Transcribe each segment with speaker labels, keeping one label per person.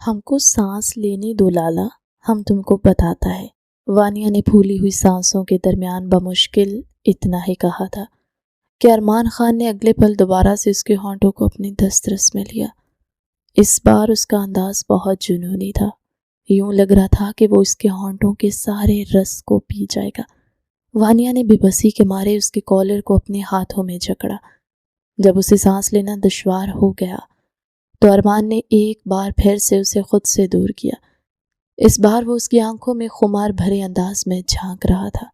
Speaker 1: ہم کو سانس لینے دو لالا، ہم تم کو بتاتا ہے۔ وانیہ نے پھولی ہوئی سانسوں کے درمیان بمشکل اتنا ہی کہا تھا کہ ارمان خان نے اگلے پل دوبارہ سے اس کے ہونٹوں کو اپنی دسترس میں لیا۔ اس بار اس کا انداز بہت جنونی تھا، یوں لگ رہا تھا کہ وہ اس کے ہونٹوں کے سارے رس کو پی جائے گا۔ وانیہ نے بے بسی کے مارے اس کے کالر کو اپنے ہاتھوں میں جکڑا۔ جب اسے سانس لینا دشوار ہو گیا تو ارمان نے ایک بار پھر سے اسے خود سے دور کیا۔ اس بار وہ اس کی آنکھوں میں خمار بھرے انداز میں جھانک رہا تھا۔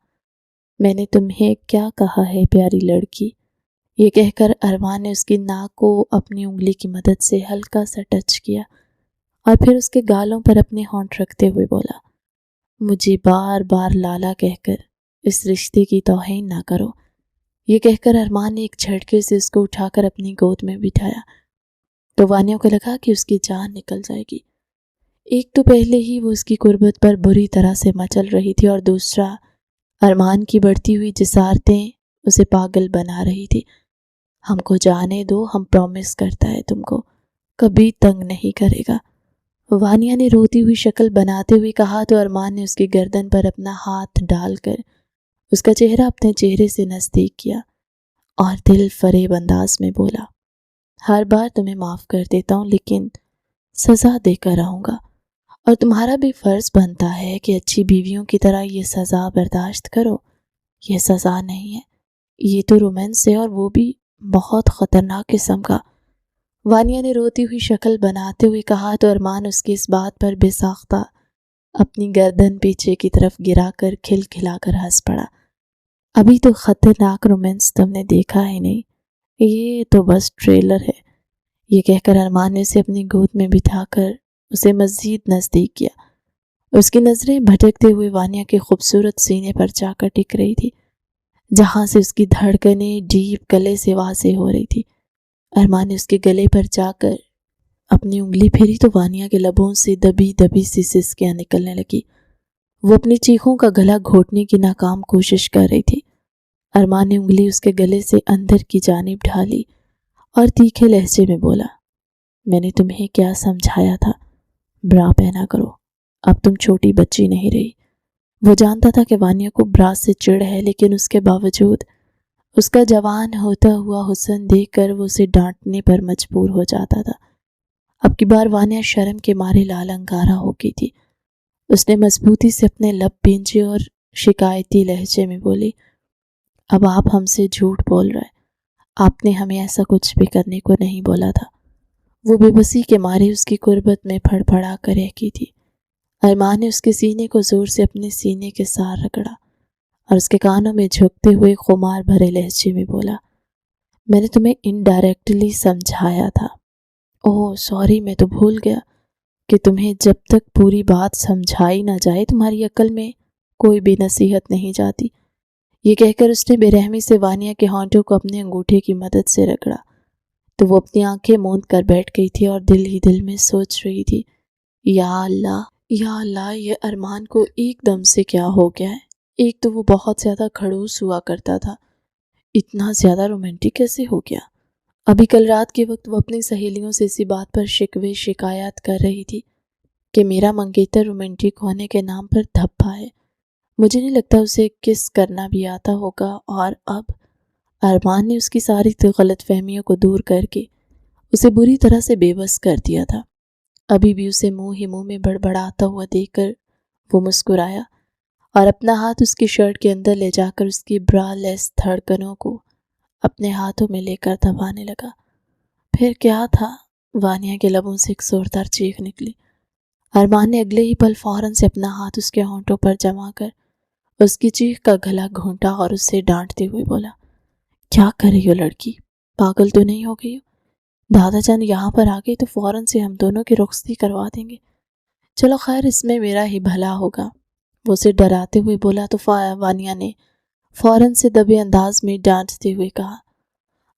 Speaker 1: میں نے تمہیں کیا کہا ہے پیاری لڑکی؟ یہ کہہ کر ارمان نے اس کی ناک کو اپنی انگلی کی مدد سے ہلکا سا ٹچ کیا اور پھر اس کے گالوں پر اپنے ہونٹ رکھتے ہوئے بولا، مجھے بار بار لالا کہہ کر اس رشتے کی توہین نہ کرو۔ یہ کہہ کر ارمان نے ایک جھٹکے سے اس کو اٹھا کر اپنی گود میں بٹھایا تو وانیہ کو لگا کہ اس کی جان نکل جائے گی۔ ایک تو پہلے ہی وہ اس کی قربت پر بری طرح سے مچل رہی تھی اور دوسرا ارمان کی بڑھتی ہوئی جسارتیں اسے پاگل بنا رہی تھی۔ ہم کو جانے دو، ہم پرومس کرتا ہے تم کو کبھی تنگ نہیں کرے گا، وانیہ نے روتی ہوئی شکل بناتے ہوئے کہا تو ارمان نے اس کی گردن پر اپنا ہاتھ ڈال کر اس کا چہرہ اپنے چہرے سے نزدیک کیا اور دل فریب انداز میں بولا، ہر بار تمہیں معاف کر دیتا ہوں لیکن سزا دے کر آؤں گا، اور تمہارا بھی فرض بنتا ہے کہ اچھی بیویوں کی طرح یہ سزا برداشت کرو۔ یہ سزا نہیں ہے، یہ تو رومانس ہے، اور وہ بھی بہت خطرناک قسم کا، وانیہ نے روتی ہوئی شکل بناتے ہوئے کہا تو ارمان اس کی اس بات پر بے ساختہ اپنی گردن پیچھے کی طرف گرا کر کھلکھلا کر ہنس پڑا۔ ابھی تو خطرناک رومانس تم نے دیکھا ہی نہیں، یہ تو بس ٹریلر ہے۔ یہ کہہ کر ارمان نے اسے اپنی گود میں بٹھا کر اسے مزید نزدیک کیا۔ اس کی نظریں بھٹکتے ہوئے وانیہ کے خوبصورت سینے پر جا کر ٹک رہی تھی، جہاں سے اس کی دھڑکنیں ڈیپ گلے سے واضح ہو رہی تھی۔ ارمان نے اس کے گلے پر جا کر اپنی انگلی پھیری تو وانیہ کے لبوں سے دبی دبی سی سسکیاں نکلنے لگی۔ وہ اپنی چیخوں کا گلا گھونٹنے کی ناکام کوشش کر رہی تھی۔ ارمان نے انگلی اس کے گلے سے اندر کی جانب ڈھالی اور تیکھے لہجے میں بولا، میں نے تمہیں کیا سمجھایا تھا؟ برا پہنا کرو، اب تم چھوٹی بچی نہیں رہی۔ وہ جانتا تھا کہ وانیہ کو برا سے چڑ ہے، لیکن اس کے باوجود اس کا جوان ہوتا ہوا حسن دیکھ کر وہ اسے ڈانٹنے پر مجبور ہو جاتا تھا۔ اب کی بار وانیہ شرم کے مارے لال انگارہ ہو گئی تھی۔ اس نے مضبوطی سے اپنے لب بھینجے اور شکایتی لہجے میں بولی، اب آپ ہم سے جھوٹ بول رہے، آپ نے ہمیں ایسا کچھ بھی کرنے کو نہیں بولا تھا۔ وہ بے بسی کے مارے اس کی قربت میں پھڑ پھڑا کر رہی تھی۔ ارمان نے اس کے سینے کو زور سے اپنے سینے کے ساتھ رگڑا اور اس کے کانوں میں جھکتے ہوئے خمار بھرے لہجے میں بولا، میں نے تمہیں انڈائریکٹلی سمجھایا تھا۔ اوہ سوری، میں تو بھول گیا کہ تمہیں جب تک پوری بات سمجھائی نہ جائے تمہاری عقل میں کوئی بھی نصیحت نہیں جاتی۔ یہ کہہ کر اس نے بے رحمی سے وانیہ کے ہونٹوں کو اپنے انگوٹھے کی مدد سے رگڑا تو وہ اپنی آنکھیں موند کر بیٹھ گئی تھی اور دل ہی دل میں سوچ رہی تھی، یا اللہ، یہ ارمان کو ایک دم سے کیا ہو گیا ہے؟ ایک تو وہ بہت زیادہ کھڑوس ہوا کرتا تھا، اتنا زیادہ رومانٹک کیسے ہو گیا؟ ابھی کل رات کے وقت وہ اپنی سہیلیوں سے اسی بات پر شکوے شکایات کر رہی تھی کہ میرا منگیتر رومانٹک ہونے کے نام پر دھبا ہے، مجھے نہیں لگتا اسے کس کرنا بھی آتا ہوگا۔ اور اب ارمان نے اس کی ساری غلط فہمیوں کو دور کر کے اسے بری طرح سے بے بس کر دیا تھا۔ ابھی بھی اسے منہ ہی منہ میں بڑبڑاتا ہوا دیکھ کر وہ مسکرایا اور اپنا ہاتھ اس کی شرٹ کے اندر لے جا کر اس کی برا لیس دھڑکنوں کو اپنے ہاتھوں میں لے کر دبانے لگا۔ پھر کیا تھا؟ وانیہ کے لبوں سے ایک زوردار چیخ نکلی۔ ارمان نے اگلے ہی پل فوراً سے اپنا ہاتھ اس کے ہونٹوں پر جما کر اس کی چیخ کا گلا گھونٹا اور اسے ڈانٹتے ہوئے بولا، کیا کر رہی ہو لڑکی؟ پاگل تو نہیں ہو گئی ہو؟ دادا جان یہاں پر آ گئی تو فوراً سے ہم دونوں کی رخصتی کروا دیں گے۔ چلو خیر، اس میں میرا ہی بھلا ہوگا، وہ اسے ڈراتے ہوئے بولا تو وانیہ نے فوراً سے دبے انداز میں ڈانٹتے ہوئے کہا،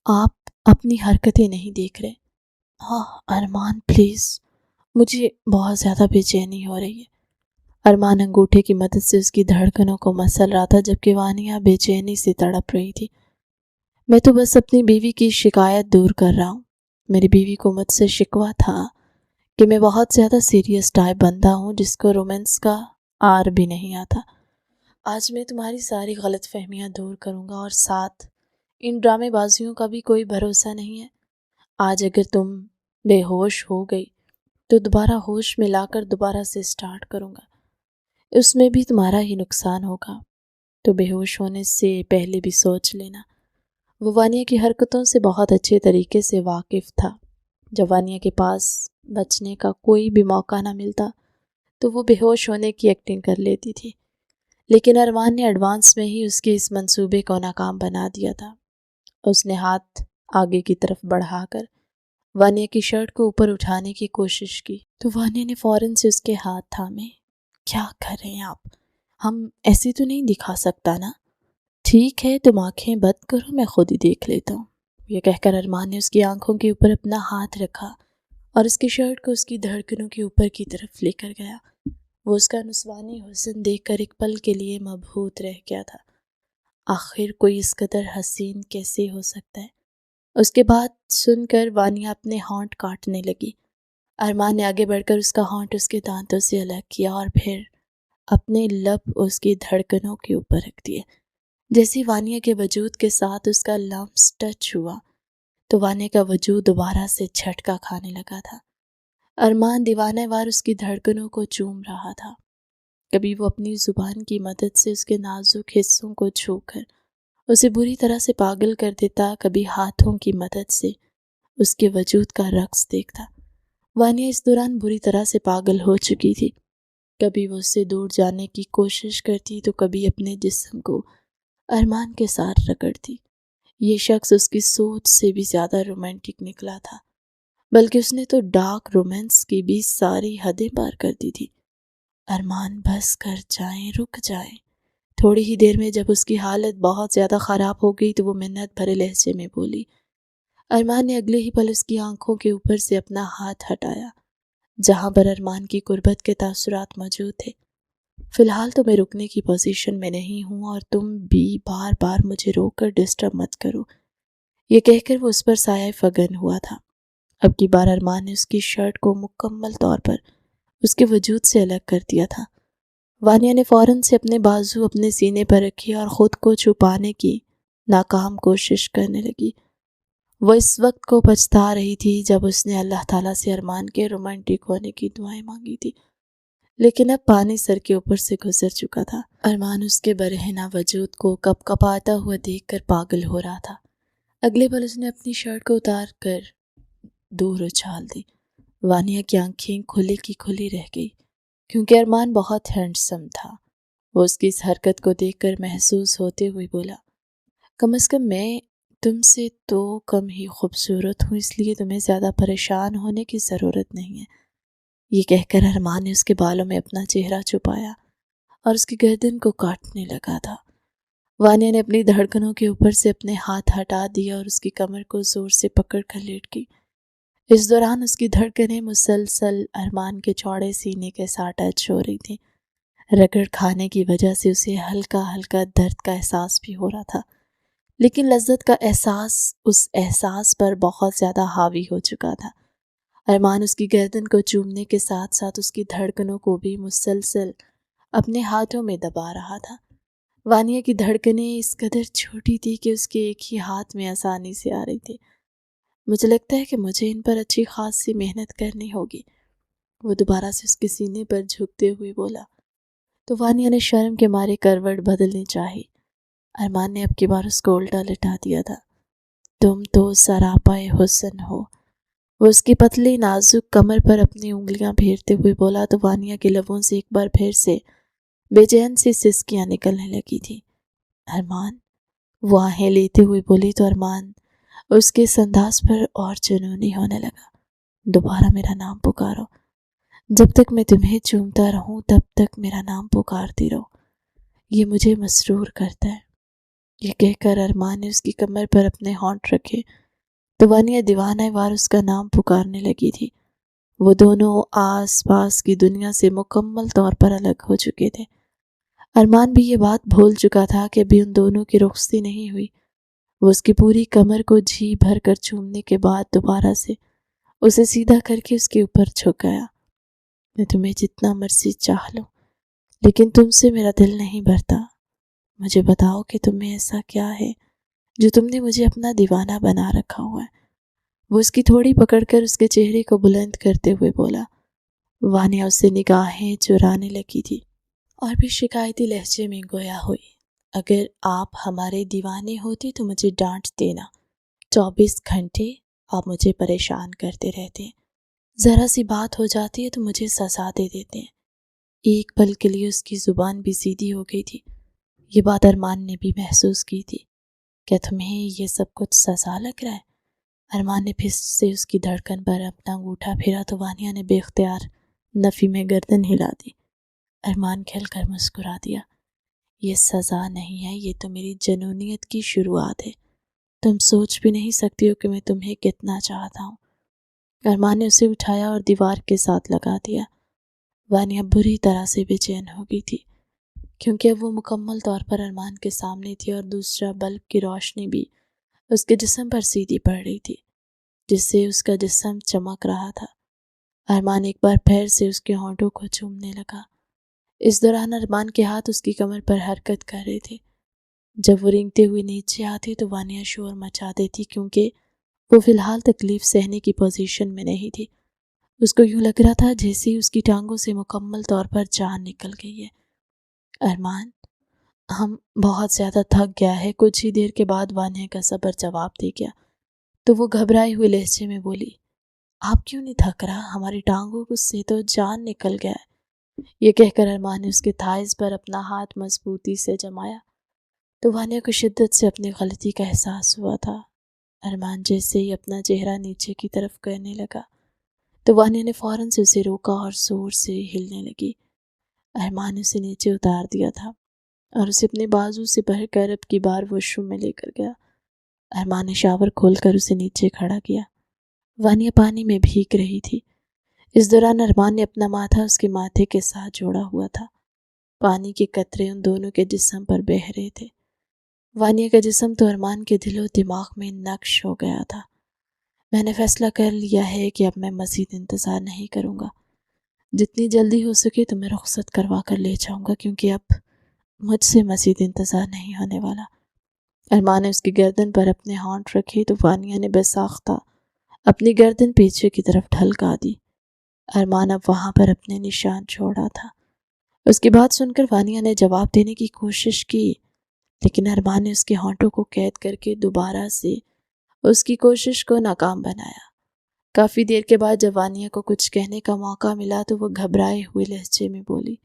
Speaker 1: آپ اپنی حرکتیں نہیں دیکھ رہے؟ ارمان پلیز، مجھے بہت زیادہ بے چینی ہو رہی ہے۔ ارمان انگوٹھے کی مدد سے اس کی دھڑکنوں کو مسل رہا تھا جبکہ وانیہ بے چینی سے تڑپ رہی تھی۔ میں تو بس اپنی بیوی کی شکایت دور کر رہا ہوں۔ میری بیوی کو مجھ سے شکوہ تھا کہ میں بہت زیادہ سیریس ٹائپ بندہ ہوں جس کو رومانس کا آر بھی نہیں آتا۔ آج میں تمہاری ساری غلط فہمیاں دور کروں گا، اور ساتھ ان ڈرامے بازیوں کا بھی کوئی بھروسہ نہیں ہے۔ آج اگر تم بے ہوش ہو گئی تو دوبارہ ہوش میں لا کر دوبارہ سے سٹارٹ کروں گا، اس میں بھی تمہارا ہی نقصان ہوگا۔ تو بے ہوش ہونے سے پہلے بھی سوچ لینا۔ وہ وانیہ کی حرکتوں سے بہت اچھے طریقے سے واقف تھا۔ جب وانیہ کے پاس بچنے کا کوئی بھی موقع نہ ملتا تو وہ بے ہوش ہونے کی ایکٹنگ کر لیتی تھی، لیکن ارمان نے ایڈوانس میں ہی اس کے اس منصوبے کو ناکام بنا دیا تھا۔ اس نے ہاتھ آگے کی طرف بڑھا کر وانیہ کی شرٹ کو اوپر اٹھانے کی کوشش کی تو وانیہ نے فوراً سے اس کے ہاتھ تھامے۔ کیا کر رہے ہیں آپ؟ ہم ایسے تو نہیں دکھا سکتا نا؟ ٹھیک ہے، تم آنکھیں بند کرو، میں خود ہی دیکھ لیتا ہوں۔ یہ کہہ کر ارمان نے اس کی آنکھوں کے اوپر اپنا ہاتھ رکھا اور اس کی شرٹ کو اس کی دھڑکنوں کے اوپر کی طرف لے کر گیا۔ وہ اس کا نسوانی حسن دیکھ کر ایک پل کے لیے مبہوت رہ گیا تھا۔ آخر کوئی اس قدر حسین کیسے ہو سکتا ہے؟ اس کے بعد سن کر وانیہ اپنے ہونٹ کاٹنے لگی۔ ارمان نے آگے بڑھ کر اس کا ہونٹ اس کے دانتوں سے الگ کیا اور پھر اپنے لب اس کی دھڑکنوں کے اوپر رکھ دیے۔ جیسے وانیہ کے وجود کے ساتھ اس کا لمس ٹچ ہوا تو وانیہ کا وجود دوبارہ سے جھٹکا کھانے لگا تھا۔ ارمان دیوانہ وار اس کی دھڑکنوں کو چوم رہا تھا۔ کبھی وہ اپنی زبان کی مدد سے اس کے نازک حصوں کو چھو کر اسے بری طرح سے پاگل کر دیتا، کبھی ہاتھوں کی مدد سے اس کے وجود کا رقص دیکھتا۔ وانیہ اس دوران بری طرح سے پاگل ہو چکی تھی۔ کبھی وہ اس سے دور جانے کی کوشش کرتی تو کبھی اپنے جسم کو ارمان کے ساتھ رگڑتی۔ یہ شخص اس کی سوچ سے بھی زیادہ رومانٹک نکلا تھا، بلکہ اس نے تو ڈارک رومانس کی بھی ساری حدیں پار کر دی تھی۔ ارمان بس کر جائیں، رک جائیں۔ تھوڑی ہی دیر میں جب اس کی حالت بہت زیادہ خراب ہو گئی تو وہ منت بھرے لہجے میں بولی۔ ارمان نے اگلے ہی پل اس کی آنکھوں کے اوپر سے اپنا ہاتھ ہٹایا جہاں پر ارمان کی قربت کے تاثرات موجود تھے۔ فی الحال تو میں رکنے کی پوزیشن میں نہیں ہوں اور تم بھی بار بار مجھے روک کر ڈسٹرب مت کرو۔ یہ کہہ کر وہ اس پر سایہ فگن ہوا تھا۔ اب کی بار ارمان نے اس کی شرٹ کو مکمل طور پر اس کے وجود سے الگ کر دیا تھا۔ وانیہ نے فوراً سے اپنے بازو اپنے سینے پر رکھے اور خود کو چھپانے کی ناکام کوشش کرنے لگی۔ وہ اس وقت کو پچھتا رہی تھی جب اس نے اللہ تعالیٰ سے ارمان کے رومانٹک ہونے کی دعائیں مانگی تھی، لیکن اب پانی سر کے اوپر سے گزر چکا تھا۔ ارمان اس کے برہنہ وجود کو کپ کپاتا ہوا دیکھ کر پاگل ہو رہا تھا۔ اگلے پل اس نے اپنی شرٹ کو اتار کر دور اچھال دی۔ وانیہ کی آنکھیں کھلی کی کھلی رہ گئی کیونکہ ارمان بہت ہینڈسم تھا۔ وہ اس کی اس حرکت کو دیکھ کر محسوس ہوتے ہوئے بولا، کم از کم میں تم سے تو کم ہی خوبصورت ہوں، اس لیے تمہیں زیادہ پریشان ہونے کی ضرورت نہیں ہے۔ یہ کہہ کر ارمان نے اس کے بالوں میں اپنا چہرہ چھپایا اور اس کی گردن کو کاٹنے لگا تھا۔ وانیہ نے اپنی دھڑکنوں کے اوپر سے اپنے ہاتھ ہٹا دیا اور اس کی کمر کو زور سے پکڑ کر لیٹ گئی۔ اس دوران اس کی دھڑکنیں مسلسل ارمان کے چوڑے سینے کے ساتھ ٹچ ہو رہی تھیں۔ رگڑ کھانے کی وجہ سے اسے ہلکا ہلکا درد کا احساس بھی ہو رہا تھا، لیکن لذت کا احساس اس احساس پر بہت زیادہ حاوی ہو چکا تھا۔ ارمان اس کی گردن کو چومنے کے ساتھ ساتھ اس کی دھڑکنوں کو بھی مسلسل اپنے ہاتھوں میں دبا رہا تھا۔ وانیہ کی دھڑکنیں اس قدر چھوٹی تھی کہ اس کے ایک ہی ہاتھ میں آسانی سے آ رہی تھی۔ مجھے لگتا ہے کہ مجھے ان پر اچھی خاصی محنت کرنی ہوگی، وہ دوبارہ سے اس کے سینے پر جھکتے ہوئے بولا۔ تو وانیہ نے شرم کے مارے کروٹ بدلنی چاہی۔ ارمان نے اب کی بار اس کو الٹا لٹا دیا تھا۔ تم تو سراپائے حسن ہو، وہ اس کی پتلی نازک کمر پر اپنی انگلیاں پھیرتے ہوئے بولا تو وانیہ کے لبوں سے ایک بار پھر سے بے چین سی سسکیاں نکلنے لگی تھی۔ ارمان، وہ آہیں لیتے ہوئے بولی تو ارمان اس کے اس انداز پر اور جنونی ہونے لگا۔ دوبارہ میرا نام پکارو، جب تک میں تمہیں چومتا رہوں تب تک میرا نام پکارتی رہو، یہ مجھے مسرور کرتا ہے۔ یہ کہہ کر ارمان نے اس کی کمر پر اپنے ہونٹ رکھے تو وانیہ دیوانہ وار اس کا نام پکارنے لگی تھی۔ وہ دونوں آس پاس کی دنیا سے مکمل طور پر الگ ہو چکے تھے۔ ارمان بھی یہ بات بھول چکا تھا کہ ابھی ان دونوں کی رخصتی نہیں ہوئی۔ وہ اس کی پوری کمر کو جی بھر کر چومنے کے بعد دوبارہ سے اسے سیدھا کر کے اس کے اوپر جھک گیا۔ میں تمہیں جتنا مرضی چاہ لوں، لیکن تم سے میرا دل نہیں بھرتا۔ مجھے بتاؤ کہ تم میں ایسا کیا ہے جو تم نے مجھے اپنا دیوانہ بنا رکھا ہوا ہے۔ وہ اس کی تھوڑی پکڑ کر اس کے چہرے کو بلند کرتے ہوئے بولا۔ وانیہ اس سے نگاہیں چرانے لگی تھی اور بھی شکایتی لہجے میں گویا ہوئی۔ اگر آپ ہمارے دیوانے ہوتے تو مجھے ڈانٹ دینا۔ 24 گھنٹے آپ مجھے پریشان کرتے رہتے ہیں، ذرا سی بات ہو جاتی ہے تو مجھے سزا دے دیتے ہیں۔ ایک پل کے لیے اس کی زبان بھی سیدھی ہو گئی تھی۔ یہ بات ارمان نے بھی محسوس کی تھی۔ کیا تمہیں یہ سب کچھ سزا لگ رہا ہے؟ ارمان نے پھر سے اس کی دھڑکن پر اپنا انگوٹھا پھیرا تو وانیہ نے بے اختیار نفی میں گردن ہلا دی۔ ارمان کھل کر مسکرا دیا۔ یہ سزا نہیں ہے، یہ تو میری جنونیت کی شروعات ہے۔ تم سوچ بھی نہیں سکتی ہو کہ میں تمہیں کتنا چاہتا ہوں۔ ارمان نے اسے اٹھایا اور دیوار کے ساتھ لگا دیا۔ وانیہ بری طرح سے بے چین ہو گئی تھی، کیونکہ اب وہ مکمل طور پر ارمان کے سامنے تھی اور دوسرا بلب کی روشنی بھی اس کے جسم پر سیدھی پڑ رہی تھی، جس سے اس کا جسم چمک رہا تھا۔ ارمان ایک بار پھر سے اس کے ہونٹوں کو چومنے لگا۔ اس دوران ارمان کے ہاتھ اس کی کمر پر حرکت کر رہے تھے۔ جب وہ رینگتے ہوئے نیچے آتے تو وانیہ شور مچا دیتی، کیونکہ وہ فی الحال تکلیف سہنے کی پوزیشن میں نہیں تھی۔ اس کو یوں لگ رہا تھا جیسے اس کی ٹانگوں سے مکمل طور پر جان نکل گئی ہے۔ ارمان، ہم بہت زیادہ تھک گیا ہے۔ کچھ ہی دیر کے بعد وانیہ کا صبر جواب دے گیا تو وہ گھبرائے ہوئے لہجے میں بولی، آپ کیوں نہیں تھک رہا؟ ہماری ٹانگوں سے تو جان نکل گیا ہے۔ یہ کہہ کر ارمان نے اس کے تھائز پر اپنا ہاتھ مضبوطی سے جمایا تو وانیہ کو شدت سے اپنی غلطی کا احساس ہوا تھا۔ ارمان جیسے ہی اپنا چہرہ نیچے کی طرف کرنے لگا تو وانیہ نے فوراً سے اسے روکا اور زور سے ہلنے لگی۔ ارمان نے اسے نیچے اتار دیا تھا اور اسے اپنے بازو سے بھر کر اب کی بار واش روم میں لے کر گیا۔ ارمان نے شاور کھول کر اسے نیچے کھڑا کیا۔ وانیہ پانی میں بھیگ رہی تھی۔ اس دوران ارمان نے اپنا ماتھا اس کے ماتھے کے ساتھ جوڑا ہوا تھا۔ پانی کے قطرے ان دونوں کے جسم پر بہہ رہے تھے۔ وانیہ کا جسم تو ارمان کے دل و دماغ میں نقش ہو گیا تھا۔ میں نے فیصلہ کر لیا ہے کہ اب میں مزید انتظار نہیں کروں گا۔ جتنی جلدی ہو سکے تو میں رخصت کروا کر لے جاؤں گا، کیونکہ اب مجھ سے مزید انتظار نہیں ہونے والا۔ ارمان نے اس کی گردن پر اپنے ہونٹ رکھے تو وانیہ نے بے ساختہ اپنی گردن پیچھے کی طرف ڈھلکا دی۔ ارمان اب وہاں پر اپنے نشان چھوڑا تھا۔ اس کی بات سن کر وانیہ نے جواب دینے کی کوشش کی، لیکن ارمان نے اس کے ہونٹوں کو قید کر کے دوبارہ سے اس کی کوشش کو ناکام بنایا۔ کافی دیر کے بعد جب وانیہ کو کچھ کہنے کا موقع ملا تو وہ گھبرائے ہوئے لہجے میں بولی،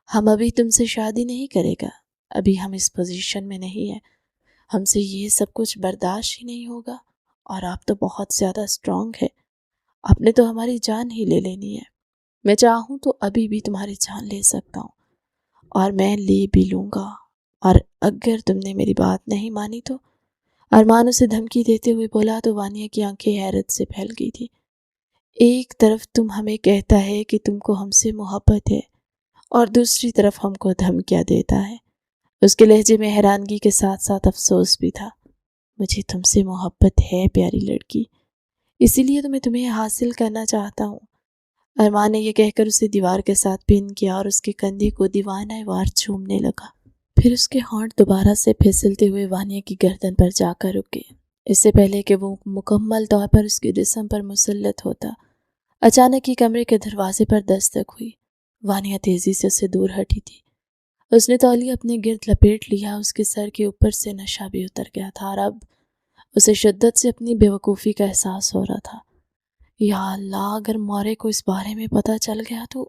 Speaker 1: ہم ابھی تم سے شادی نہیں کرے گا۔ ابھی ہم اس پوزیشن میں نہیں ہیں۔ ہم سے یہ سب کچھ برداشت ہی نہیں ہوگا، اور آپ تو بہت زیادہ اسٹرانگ ہے۔ آپ نے تو ہماری جان ہی لے لینی ہے۔ میں چاہوں تو ابھی بھی تمہاری جان لے سکتا ہوں، اور میں لے بھی لوں گا، اور اگر تم نے میری بات نہیں مانی تو۔ ارمان اسے دھمکی دیتے ہوئے بولا تو وانیہ کی آنکھیں حیرت سے پھیل گئی تھی۔ ایک طرف تم ہمیں کہتا ہے کہ تم کو ہم سے محبت ہے، اور دوسری طرف ہم کو دھمکیاں دیتا ہے۔ اس کے لہجے میں حیرانگی کے ساتھ ساتھ افسوس بھی تھا۔ مجھے تم سے محبت ہے پیاری لڑکی، اسی لیے تو میں تمہیں حاصل کرنا چاہتا ہوں۔ ارمان نے یہ کہہ کر اسے دیوار کے ساتھ پن کیا اور اس کے کندھے کو دیوانہ وار چومنے لگا۔ پھر اس کے ہونٹ دوبارہ سے پھسلتے ہوئے وانیہ کی گردن پر جا کر رکے۔ اس سے پہلے کہ وہ مکمل طور پر اس کے جسم پر مسلط ہوتا، اچانک ہی کمرے کے دروازے پر دستک ہوئی۔ وانیہ تیزی سے اسے دور ہٹی تھی۔ اس نے تولیہ اپنے گرد لپیٹ لیا۔ اس کے سر کے اوپر سے نشہ بھی اتر گیا تھا اور اب اسے شدت سے اپنی بے وقوفی کا احساس ہو رہا تھا۔ یا اللہ، اگر مورے کو اس بارے میں پتہ چل گیا تو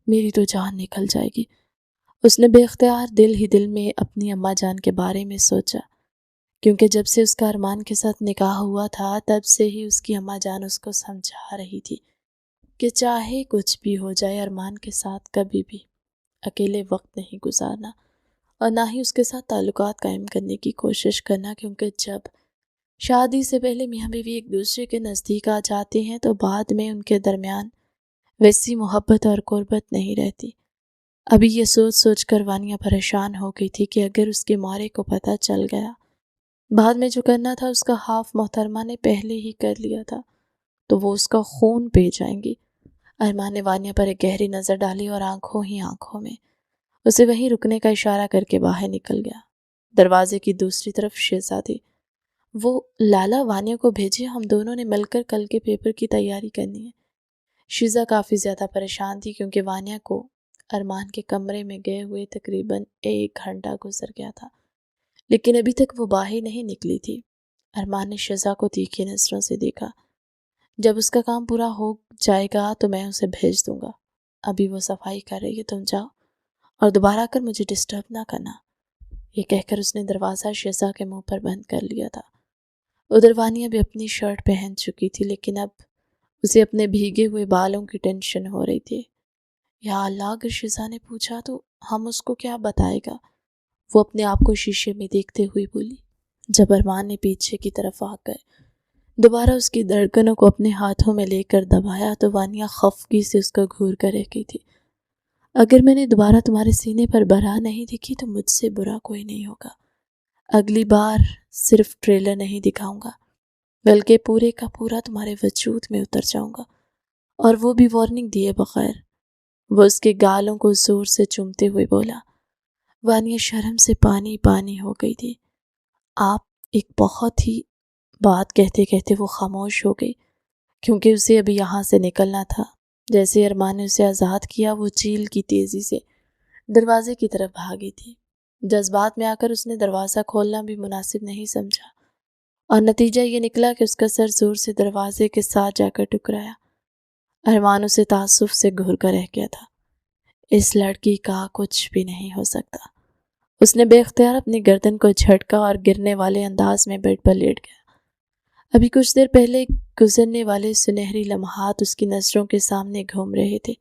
Speaker 1: میری تو جان نکل جائے گی۔ اس نے بے اختیار دل ہی دل میں اپنی اماں جان کے بارے میں سوچا، کیونکہ جب سے اس کا ارمان کے ساتھ نکاح ہوا تھا تب سے ہی اس کی اماں جان اس کو سمجھا رہی تھی کہ چاہے کچھ بھی ہو جائے ارمان کے ساتھ کبھی بھی اکیلے وقت نہیں گزارنا، اور نہ ہی اس کے ساتھ تعلقات قائم کرنے کی کوشش کرنا، کیونکہ جب شادی سے پہلے میاں بیوی ایک دوسرے کے نزدیک آ جاتے ہیں تو بعد میں ان کے درمیان ویسی محبت اور قربت نہیں رہتی۔ ابھی یہ سوچ سوچ کر وانیہ پریشان ہو گئی تھی کہ اگر اس کے مورے کو پتہ چل گیا، بعد میں جو کرنا تھا اس کا ہاف محترمہ نے پہلے ہی کر لیا تھا۔ تو وہ اس کا خون پی جائیں گی۔ ارمان نے وانیہ پر ایک گہری نظر ڈالی اور آنکھوں ہی آنکھوں میں اسے وہیں رکنے کا اشارہ کر کے باہر نکل گیا۔ دروازے کی دوسری طرف شہزادی: وہ لالا وانیہ کو بھیجے، ہم دونوں نے مل کر کل کے پیپر کی تیاری کرنی ہے۔ شیزا کافی زیادہ پریشان تھی کیونکہ وانیہ کو ارمان کے کمرے میں گئے ہوئے تقریباً 1 گھنٹہ گزر گیا تھا، لیکن ابھی تک وہ باہر نہیں نکلی تھی۔ ارمان نے شیزا کو تیکھی نظروں سے دیکھا۔ جب اس کا کام پورا ہو جائے گا تو میں اسے بھیج دوں گا، ابھی وہ صفائی کر رہی ہے، تم جاؤ اور دوبارہ کر مجھے ڈسٹرب نہ کرنا۔ یہ کہہ کر اس نے دروازہ شیزا کے منہ پر بند کر لیا تھا۔ ادھر وانیہ بھی اپنی شرٹ پہن چکی تھی، لیکن اب اسے اپنے بھیگے ہوئے بالوں کی ٹینشن ہو رہی تھی۔ یا اللہ، اگر شیزا نے پوچھا تو ہم اس کو کیا بتائے گا؟ وہ اپنے آپ کو شیشے میں دیکھتے ہوئے بولی۔ جب ارمان نے پیچھے کی طرف آ کر دوبارہ اس کی دھڑکنوں کو اپنے ہاتھوں میں لے کر دبایا تو وانیہ خفگی سے اس کو گھور کر رہ گئی تھی۔ اگر میں نے دوبارہ تمہارے سینے پر برا نہیں دکھی تو مجھ سے برا کوئی نہیں ہوگا۔ اگلی بار صرف ٹریلر نہیں دکھاؤں گا، بلکہ پورے کا پورا تمہارے وجود میں اتر جاؤں گا، اور وہ بھی وارننگ دیے بغیر۔ وہ اس کے گالوں کو زور سے چومتے ہوئے بولا۔ وانیہ شرم سے پانی پانی ہو گئی تھی۔ آپ ایک بہت ہی بات کہتے کہتے وہ خاموش ہو گئی، کیونکہ اسے ابھی یہاں سے نکلنا تھا۔ جیسے ارمان نے اسے آزاد کیا، وہ چیل کی تیزی سے دروازے کی طرف بھاگی تھی۔ جذبات میں آ کر اس نے دروازہ کھولنا بھی مناسب نہیں سمجھا، اور نتیجہ یہ نکلا کہ اس کا سر زور سے دروازے کے ساتھ جا کر ٹکرایا۔ ارمان اسے تعصب سے گھور کر رہ گیا تھا۔ اس لڑکی کا کچھ بھی نہیں ہو سکتا۔ اس نے بے اختیار اپنی گردن کو جھٹکا اور گرنے والے انداز میں بیڈ پر لیٹ گیا۔ ابھی کچھ دیر پہلے گزرنے والے سنہری لمحات اس کی نظروں کے سامنے گھوم رہے تھے۔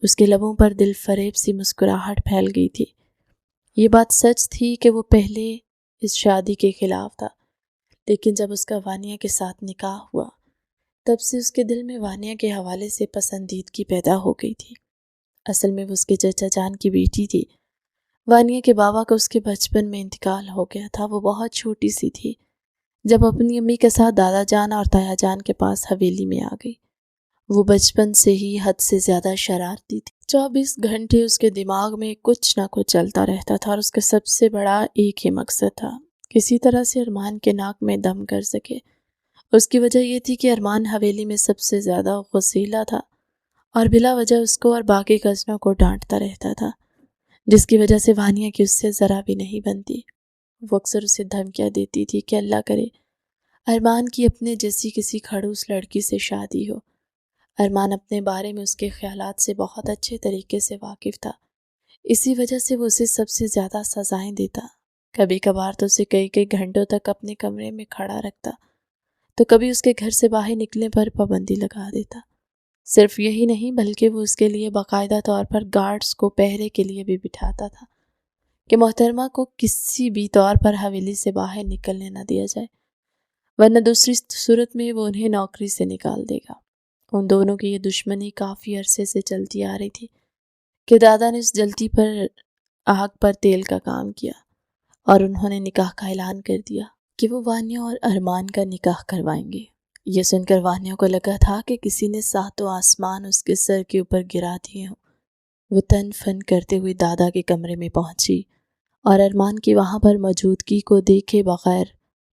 Speaker 1: اس کے لبوں پر دل فریب سی مسکراہٹ پھیل گئی تھی۔ یہ بات سچ تھی کہ وہ پہلے اس شادی کے خلاف تھا، لیکن جب اس کا وانیہ کے ساتھ نکاح ہوا تب سے اس کے دل میں وانیہ کے حوالے سے پسندیدگی پیدا ہو گئی تھی۔ اصل میں وہ اس کے چچا جان کی بیٹی تھی۔ وانیہ کے بابا کا اس کے بچپن میں انتقال ہو گیا تھا۔ وہ بہت چھوٹی سی تھی جب اپنی امی کے ساتھ دادا جان اور تایا جان کے پاس حویلی میں آ گئی۔ وہ بچپن سے ہی حد سے زیادہ شرارتی تھی۔ 24 گھنٹے اس کے دماغ میں کچھ نہ کچھ چلتا رہتا تھا، اور اس کا سب سے بڑا ایک ہی مقصد تھا، کسی طرح سے ارمان کے ناک میں دم کر سکے۔ اس کی وجہ یہ تھی کہ ارمان حویلی میں سب سے زیادہ غصیلا تھا اور بلا وجہ اس کو اور باقی کزنوں کو ڈانٹتا رہتا تھا، جس کی وجہ سے وانیہ کی اس سے ذرا بھی نہیں بنتی۔ وہ اکثر اسے دھمکیاں دیتی تھی کہ اللہ کرے ارمان کی اپنے جیسی کسی کھڑوس لڑکی سے شادی ہو۔ ارمان اپنے بارے میں اس کے خیالات سے بہت اچھے طریقے سے واقف تھا، اسی وجہ سے وہ اسے سب سے زیادہ سزائیں دیتا۔ کبھی کبھار تو اسے کئی گھنٹوں تک اپنے کمرے میں کھڑا رکھتا، تو کبھی اس کے گھر سے باہر نکلنے پر پابندی لگا دیتا۔ صرف یہی نہیں بلکہ وہ اس کے لیے باقاعدہ طور پر گارڈز کو پہرے کے لیے بھی بٹھاتا تھا کہ محترمہ کو کسی بھی طور پر حویلی سے باہر نکلنے نہ دیا جائے، ورنہ دوسری صورت میں وہ انہیں نوکری سے نکال دے گا۔ ان دونوں کی یہ دشمنی کافی عرصے سے چلتی آ رہی تھی کہ دادا نے اس جلتی پر آگ پر تیل کا کام کیا، اور انہوں نے نکاح کا اعلان کر دیا کہ وہ وانیہ اور ارمان کا نکاح کروائیں گے۔ یہ سن کر وانیہ کو لگا تھا کہ کسی نے ساتوں آسمان اس کے سر کے اوپر گرا دیے ہوں۔ وہ تن فن کرتے ہوئے دادا کے کمرے میں پہنچی اور ارمان کی وہاں پر موجودگی کو دیکھے بغیر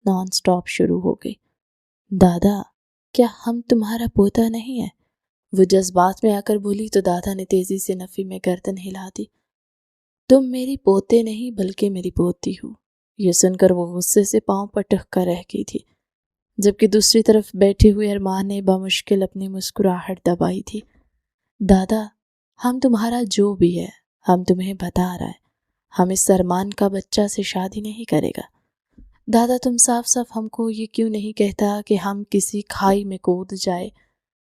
Speaker 1: نان سٹاپ شروع ہو گئی۔ دادا، کیا ہم تمہارا پوتا نہیں ہے؟ وہ جذبات میں آ کر بولی تو دادا نے تیزی سے نفی میں گردن ہلا دی۔ تم میری پوتے نہیں بلکہ میری پوتی ہو۔ یہ سن کر وہ غصے سے پاؤں پٹک کر رہ گئی تھی، جبکہ دوسری طرف بیٹھے ہوئے ارمان نے بمشکل اپنی مسکراہٹ دبائی تھی۔ دادا، ہم تمہارا جو بھی ہے، ہم تمہیں بتا رہا ہے، ہم اس ارمان کا بچہ سے شادی نہیں کرے گا۔ دادا، تم صاف صاف ہم کو یہ کیوں نہیں کہتا کہ ہم کسی کھائی میں کود جائے،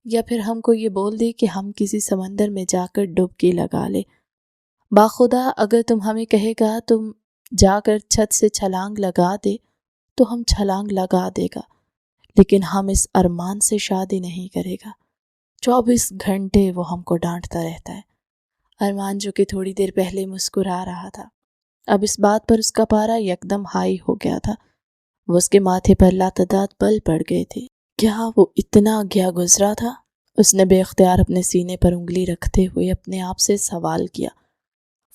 Speaker 1: یا پھر ہم کو یہ بول دے کہ ہم کسی سمندر میں جا کر ڈبکی لگا لے۔ باخدا اگر تم ہمیں کہے گا تم جا کر چھت سے چھلانگ لگا دے تو ہم چھلانگ لگا دے گا، لیکن ہم اس ارمان سے شادی نہیں کرے گا۔ 24 گھنٹے وہ ہم کو ڈانٹتا رہتا ہے۔ ارمان جو کہ تھوڑی دیر پہلے مسکرا رہا تھا، اب اس بات پر اس کا پارا یکدم ہائی ہو گیا تھا۔ وہ اس کے ماتھے پر لاتعداد بل پڑ گئے تھے کیا وہ اتنا گیا گزرا تھا؟ اس نے بے اختیار اپنے سینے پر انگلی رکھتے ہوئے اپنے آپ سے سوال کیا۔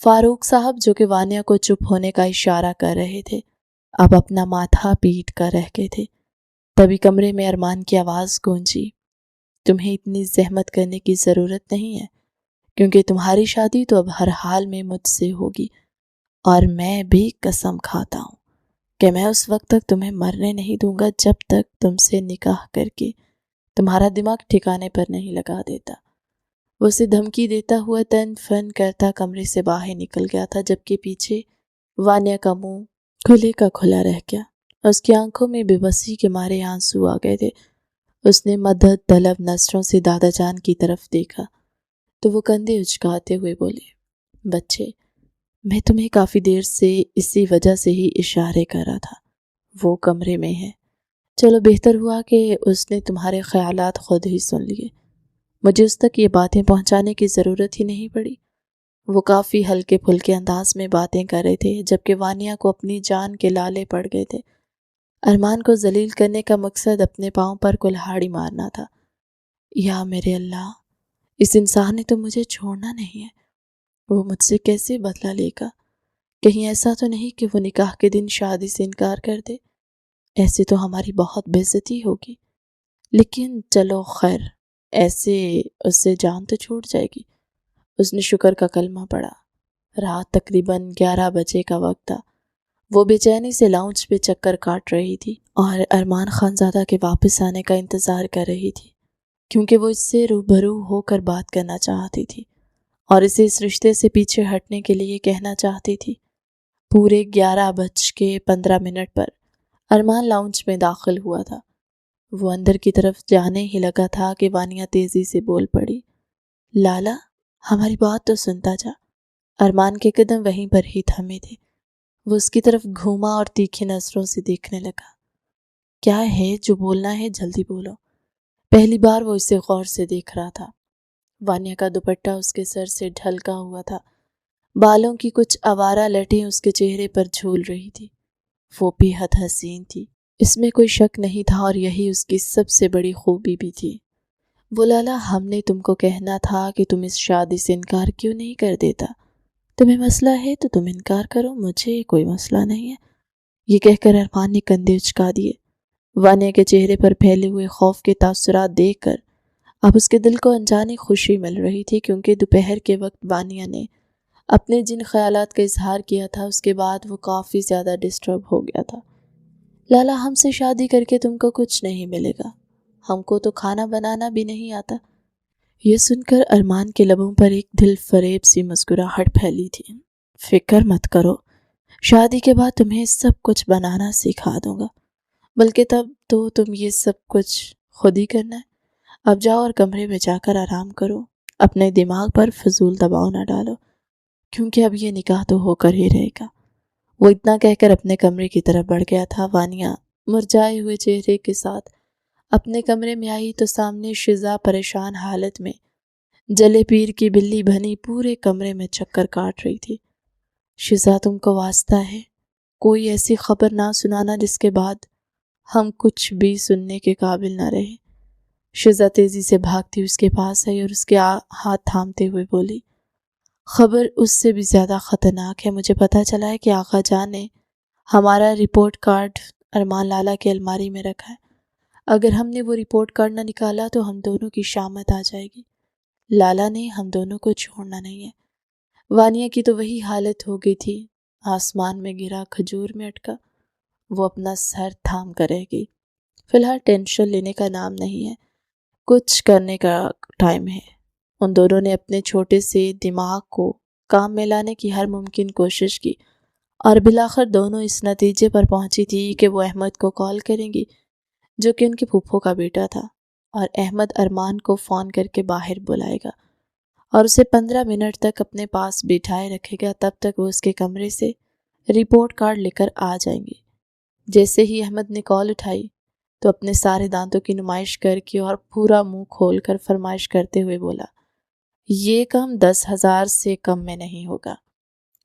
Speaker 1: فاروق صاحب جو کہ وانیہ کو چپ ہونے کا اشارہ کر رہے تھے اب اپنا ماتھا پیٹ کر رہ گئے تھے۔ تبھی کمرے میں ارمان کی آواز گونجی، تمہیں اتنی زحمت کرنے کی ضرورت نہیں ہے کیونکہ تمہاری شادی تو اب ہر حال میں مجھ سے ہوگی، اور میں بھی قسم کھاتا ہوں کہ میں اس وقت تک تمہیں مرنے نہیں دوں گا جب تک تم سے نکاح کر کے تمہارا دماغ ٹھکانے پر نہیں لگا دیتا۔ وہ اسے دھمکی دیتا ہوا تن فن کرتا کمرے سے باہر نکل گیا تھا، جبکہ پیچھے وانیہ کا منہ کھلے کا کھلا رہ گیا۔ اس کی آنکھوں میں بے بسی کے مارے آنسو آ گئے تھے۔ اس نے مدد طلب نظروں سے دادا جان کی طرف دیکھا تو وہ کندھے اچکاتے ہوئے بولے، بچے، میں تمہیں کافی دیر سے اسی وجہ سے ہی اشارے کر رہا تھا، وہ کمرے میں ہے۔ چلو بہتر ہوا کہ اس نے تمہارے خیالات خود ہی سن لیے، مجھے اس تک یہ باتیں پہنچانے کی ضرورت ہی نہیں پڑی۔ وہ کافی ہلکے پھلکے انداز میں باتیں کر رہے تھے، جبکہ وانیہ کو اپنی جان کے لالے پڑ گئے تھے۔ ارمان کو ذلیل کرنے کا مقصد اپنے پاؤں پر کلہاڑی مارنا تھا۔ یا میرے اللہ، اس انسان نے تو مجھے چھوڑنا نہیں ہے، وہ مجھ سے کیسے بدلہ لے گا؟ کہیں ایسا تو نہیں کہ وہ نکاح کے دن شادی سے انکار کر دے؟ ایسے تو ہماری بہت بے عزتی ہوگی، لیکن چلو خیر، ایسے اس سے جان تو چھوٹ جائے گی۔ اس نے شکر کا کلمہ پڑھا۔ رات تقریباً 11 بجے کا وقت تھا۔ وہ بے چینی سے لاؤنج پہ چکر کاٹ رہی تھی اور ارمان خان زادہ کے واپس آنے کا انتظار کر رہی تھی، کیونکہ وہ اس سے روبرو ہو کر بات کرنا چاہتی تھی اور اسے اس رشتے سے پیچھے ہٹنے کے لیے کہنا چاہتی تھی۔ پورے 11:15 پر ارمان لاؤنج میں داخل ہوا تھا۔ وہ اندر کی طرف جانے ہی لگا تھا کہ وانیہ تیزی سے بول پڑی، لالا، ہماری بات تو سنتا جا۔ ارمان کے قدم وہیں پر ہی تھمے تھے۔ وہ اس کی طرف گھوما اور تیکھی نظروں سے دیکھنے لگا۔ کیا ہے جو بولنا ہے جلدی بولو۔ پہلی بار وہ اسے غور سے دیکھ رہا تھا۔ وانیہ کا دوپٹہ اس کے سر سے ڈھلکا ہوا تھا، بالوں کی کچھ آوارہ لٹیں اس کے چہرے پر جھول رہی تھی۔ وہ بے حد حسین تھی، اس میں کوئی شک نہیں تھا، اور یہی اس کی سب سے بڑی خوبی بھی تھی۔ وہ لالا، ہم نے تم کو کہنا تھا کہ تم اس شادی سے انکار کیوں نہیں کر دیتا؟ تمہیں مسئلہ ہے تو تم انکار کرو، مجھے کوئی مسئلہ نہیں ہے۔ یہ کہہ کر ارمان نے کندھے اچکا دیے۔ وانیہ کے چہرے پر پھیلے ہوئے خوف کے تاثرات دیکھ کر اب اس کے دل کو انجانی خوشی مل رہی تھی، کیونکہ دوپہر کے وقت وانیہ نے اپنے جن خیالات کا اظہار کیا تھا اس کے بعد وہ کافی زیادہ ڈسٹرب ہو گیا تھا۔ لالا، ہم سے شادی کر کے تم کو کچھ نہیں ملے گا، ہم کو تو کھانا بنانا بھی نہیں آتا۔ یہ سن کر ارمان کے لبوں پر ایک دل فریب سی مسکراہٹ پھیلی تھی۔ فکر مت کرو، شادی کے بعد تمہیں سب کچھ بنانا سکھا دوں گا، بلکہ تب تو تم یہ سب کچھ خود ہی کرنا ہے۔ اب جاؤ اور کمرے میں جا کر آرام کرو، اپنے دماغ پر فضول دباؤ نہ ڈالو، کیونکہ اب یہ نکاح تو ہو کر ہی رہے گا۔ وہ اتنا کہہ کر اپنے کمرے کی طرف بڑھ گیا تھا۔ وانیہ مرجھائے ہوئے چہرے کے ساتھ اپنے کمرے میں آئی تو سامنے شزا پریشان حالت میں جلے پیر کی بلی بنی پورے کمرے میں چکر کاٹ رہی تھی۔ شزا، تم کو واسطہ ہے، کوئی ایسی خبر نہ سنانا جس کے بعد ہم کچھ بھی سننے کے قابل نہ رہے۔ شزا تیزی سے بھاگتی اس کے پاس آئی اور اس کے ہاتھ تھامتے ہوئے بولی، خبر اس سے بھی زیادہ خطرناک ہے۔ مجھے پتہ چلا ہے کہ آقا جان نے ہمارا رپورٹ کارڈ ارمان لالا کے الماری میں رکھا ہے۔ اگر ہم نے وہ رپورٹ کارڈ نہ نکالا تو ہم دونوں کی شامت آ جائے گی۔ لالا نے ہم دونوں کو چھوڑنا نہیں ہے۔ وانیہ کی تو وہی حالت ہو گئی تھی، آسمان میں گرا کھجور میں اٹکا۔ وہ اپنا سر تھام کر رہ گئی۔ فی الحال ٹینشن لینے کا نام نہیں ہے، کچھ کرنے کا ٹائم ہے۔ ان دونوں نے اپنے چھوٹے سے دماغ کو کام میں لانے کی ہر ممکن کوشش کی، اور بالآخر دونوں اس نتیجے پر پہنچی تھی کہ وہ احمد کو کال کریں گی، جو کہ ان کے پھپھو کا بیٹا تھا، اور احمد ارمان کو فون کر کے باہر بلائے گا اور اسے 15 منٹ تک اپنے پاس بٹھائے رکھے گا۔ تب تک وہ اس کے کمرے سے رپورٹ کارڈ لے کر آ جائیں گے۔ جیسے ہی احمد نے کال اٹھائی تو اپنے سارے دانتوں کی نمائش کر کے اور پورا منہ کھول کر فرمائش کرتے ہوئے بولا، یہ کام 10,000 سے کم میں نہیں ہوگا۔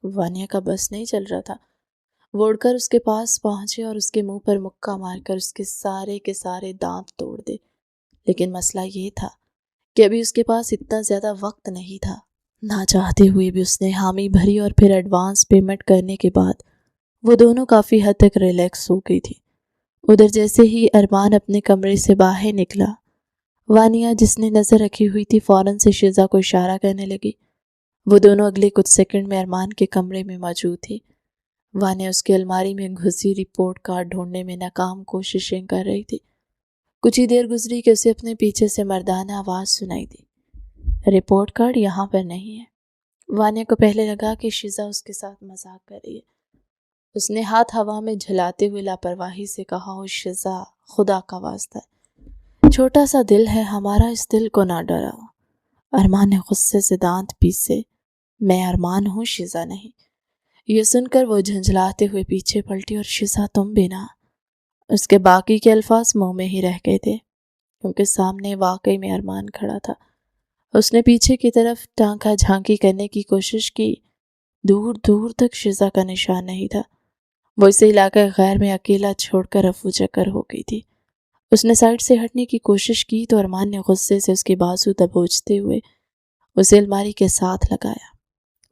Speaker 1: وانیہ کا بس نہیں چل رہا تھا۔ وہ اڑ کر اس کے پاس پہنچے اور اس کے منہ پر مکہ مار کر اس کے سارے دانت توڑ دے۔ لیکن مسئلہ یہ تھا کہ ابھی اس کے پاس اتنا زیادہ وقت نہیں تھا۔ نہ چاہتے ہوئے بھی اس نے حامی بھری اور پھر ایڈوانس پیمنٹ کرنے کے بعد وہ دونوں کافی حد تک ریلیکس ہو گئی تھی۔ ادھر جیسے ہی ارمان اپنے کمرے سے باہر نکلا، وانیہ جس نے نظر رکھی ہوئی تھی فوراً سے شیزا کو اشارہ کرنے لگی۔ وہ دونوں اگلے کچھ سیکنڈ میں ارمان کے کمرے میں موجود تھی۔ وانیہ اس کی الماری میں گھسی رپورٹ کارڈ ڈھونڈنے میں ناکام کوششیں کر رہی تھی۔ کچھ ہی دیر گزری کہ اسے اپنے پیچھے سے مردانہ آواز سنائی دی، رپورٹ کارڈ یہاں پر نہیں ہے۔ وانیہ کو پہلے لگا کہ شیزا اس کے ساتھ مذاق کر رہی ہے۔ اس نے ہاتھ ہوا میں جھلاتے ہوئے لاپرواہی سے کہا، او شیزا، خدا کا واسطہ ہے، چھوٹا سا دل ہے ہمارا، اس دل کو نہ ڈراؤ۔ ارمان نے غصے سے دانت پیسے، میں ارمان ہوں، شیزا نہیں۔ یہ سن کر وہ جھنجھلاتے ہوئے پیچھے پلٹی، اور شیزا تم بھی نہ۔ اس کے باقی کے الفاظ منہ میں ہی رہ گئے تھے کیونکہ سامنے واقعی میں ارمان کھڑا تھا۔ اس نے پیچھے کی طرف ٹانکا جھانکی کرنے کی کوشش کی، دور دور تک شیزا کا نشان نہیں تھا۔ وہ اسے علاقہ غیر میں اکیلا چھوڑ کر رفو چکر ہو گئی تھی۔ اس نے سائڈ سے ہٹنے کی کوشش کی تو ارمان نے غصے سے اس کی بازو دبوچتے ہوئے اسے الماری کے ساتھ لگایا۔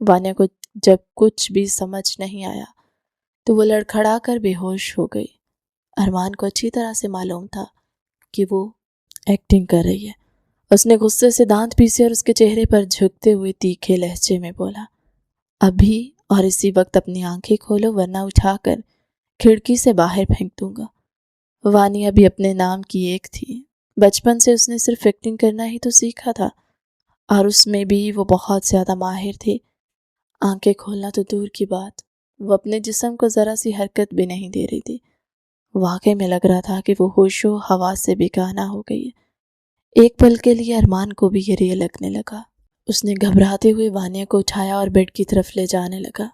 Speaker 1: وانیہ کو جب کچھ بھی سمجھ نہیں آیا تو وہ لڑکھڑا کر بے ہوش ہو گئی۔ ارمان کو اچھی طرح سے معلوم تھا کہ وہ ایکٹنگ کر رہی ہے۔ اس نے غصے سے دانت پیسے اور اس کے چہرے پر جھکتے ہوئے تیکھے لہجے میں بولا، ابھی اور اسی وقت اپنی آنکھیں کھولو ورنہ اٹھا کر کھڑکی سے باہر پھینک دوں گا۔ وانیہ بھی اپنے نام کی ایک تھی۔ بچپن سے اس نے صرف ایکٹنگ کرنا ہی تو سیکھا تھا اور اس میں بھی وہ بہت زیادہ ماہر تھی۔ آنکھیں کھولنا تو دور کی بات، وہ اپنے جسم کو ذرا سی حرکت بھی نہیں دے رہی تھی۔ واقعی میں لگ رہا تھا کہ وہ ہوش و حواس سے بیگانہ ہو گئی ہے۔ ایک پل کے لیے ارمان کو بھی یہ ریئل لگنے لگا۔ اس نے گھبراتے ہوئے وانیہ کو اٹھایا اور بیڈ کی طرف لے جانے لگا۔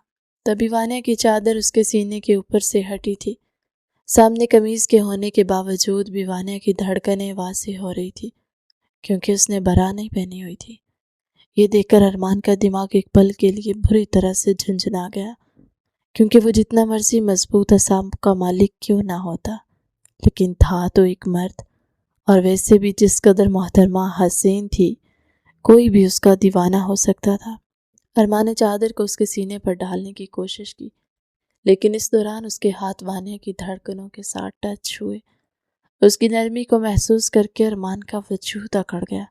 Speaker 1: تبھی وانیہ کی چادر اس کے سینے کے اوپر سے ہٹی تھی۔ سامنے قمیض کے ہونے کے باوجود بھی وانیہ کی دھڑکنیں واضح ہو رہی تھی کیونکہ اس نے برا نہیں پہنی ہوئی تھی۔ یہ دیکھ کر ارمان کا دماغ ایک پل کے لیے بری طرح سے جھنجھنا گیا کیونکہ وہ جتنا مرضی مضبوط اعصاب کا مالک کیوں نہ ہوتا لیکن تھا تو ایک مرد، اور ویسے بھی جس قدر محترمہ حسین تھی کوئی بھی اس کا دیوانہ ہو سکتا تھا۔ ارمان نے چادر کو اس کے سینے پر ڈالنے کی کوشش کی لیکن اس دوران اس کے ہاتھ وانیہ کی دھڑکنوں کے ساتھ ٹچ ہوئے۔ اس کی نرمی کو محسوس کر کے ارمان کا وجود اکڑ گیا۔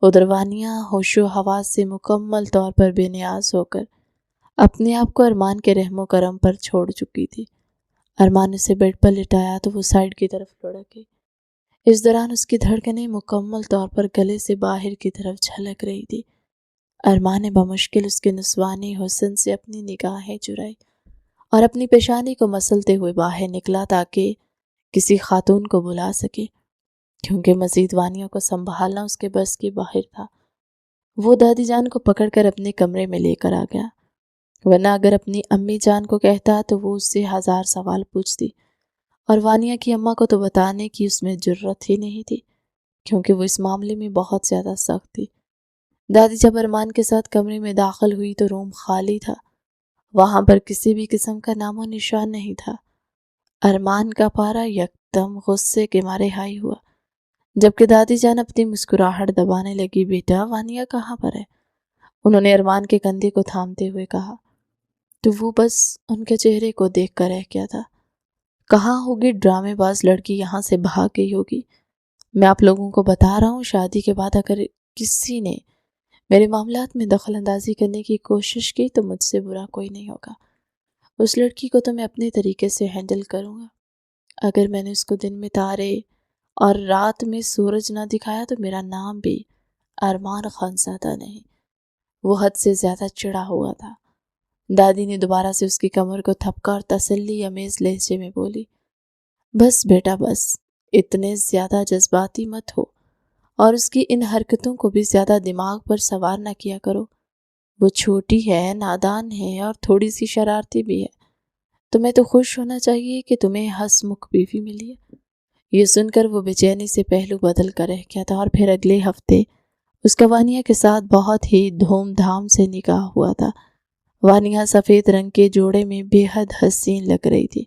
Speaker 1: ادھر وانیہ ہوش و حواس سے مکمل طور پر بے نیاز ہو کر اپنے آپ کو ارمان کے رحم و کرم پر چھوڑ چکی تھی۔ ارمان نے اسے بیڈ پر لٹایا تو وہ سائڈ کی طرف لڑک گئی۔ اس دوران اس کی دھڑکنیں مکمل طور پر گلے سے باہر کی طرف جھلک رہی تھی۔ ارمان نے بمشکل اس کے نسوانی حسن سے اپنی نگاہیں چرائی اور اپنی پیشانی کو مسلتے ہوئے باہر نکلا تاکہ کسی خاتون کو بلا سکے کیونکہ مزید وانیہ کو سنبھالنا اس کے بس کی باہر تھا۔ وہ دادی جان کو پکڑ کر اپنے کمرے میں لے کر آ گیا، ورنہ اگر اپنی امی جان کو کہتا تو وہ اس سے 1000 سوال پوچھتی، اور وانیہ کی اماں کو تو بتانے کی اس میں جرت ہی نہیں تھی کیونکہ وہ اس معاملے میں بہت زیادہ سخت تھی۔ دادی جب ارمان کے ساتھ کمرے میں داخل ہوئی تو روم خالی تھا، وہاں پر کسی بھی قسم کا نام و نشان نہیں تھا۔ ارمان کا پارا یکدم غصے کے مارے ہائی ہوا جبکہ دادی جان اپنی مسکراہٹ دبانے لگی، بیٹا وانیہ کہاں پر ہے؟ انہوں نے ارمان کے کندھے کو تھامتے ہوئے کہا تو وہ بس ان کے چہرے کو دیکھ کر رہ گیا تھا۔ کہاں ہوگی ڈرامے باز لڑکی، یہاں سے بھاگ گئی ہوگی۔ میں آپ لوگوں کو بتا رہا ہوں، شادی کے بعد اگر کسی نے میرے معاملات میں دخل اندازی کرنے کی کوشش کی تو مجھ سے برا کوئی نہیں ہوگا۔ اس لڑکی کو تو میں اپنے طریقے سے ہینڈل کروں گا۔ اگر میں نے اس کو دن میں تارے اور رات میں سورج نہ دکھایا تو میرا نام بھی ارمان خان زادہ نہیں۔ وہ حد سے زیادہ چڑا ہوا تھا۔ دادی نے دوبارہ سے اس کی کمر کو تھپکا اور تسلی امیز لہجے میں بولی، بس بیٹا بس، اتنے زیادہ جذباتی مت ہو اور اس کی ان حرکتوں کو بھی زیادہ دماغ پر سوار نہ کیا کرو۔ وہ چھوٹی ہے، نادان ہے اور تھوڑی سی شرارتی بھی ہے۔ تمہیں تو خوش ہونا چاہیے کہ تمہیں ہنس مکھ بیوی ملی ہے۔ یہ سن کر وہ بے چینی سے پہلو بدل کر رہ گیا تھا، اور پھر اگلے ہفتے اس کا وانیہ کے ساتھ بہت ہی دھوم دھام سے نکاح ہوا تھا۔ وانیہ سفید رنگ کے جوڑے میں بے حد حسین لگ رہی تھی۔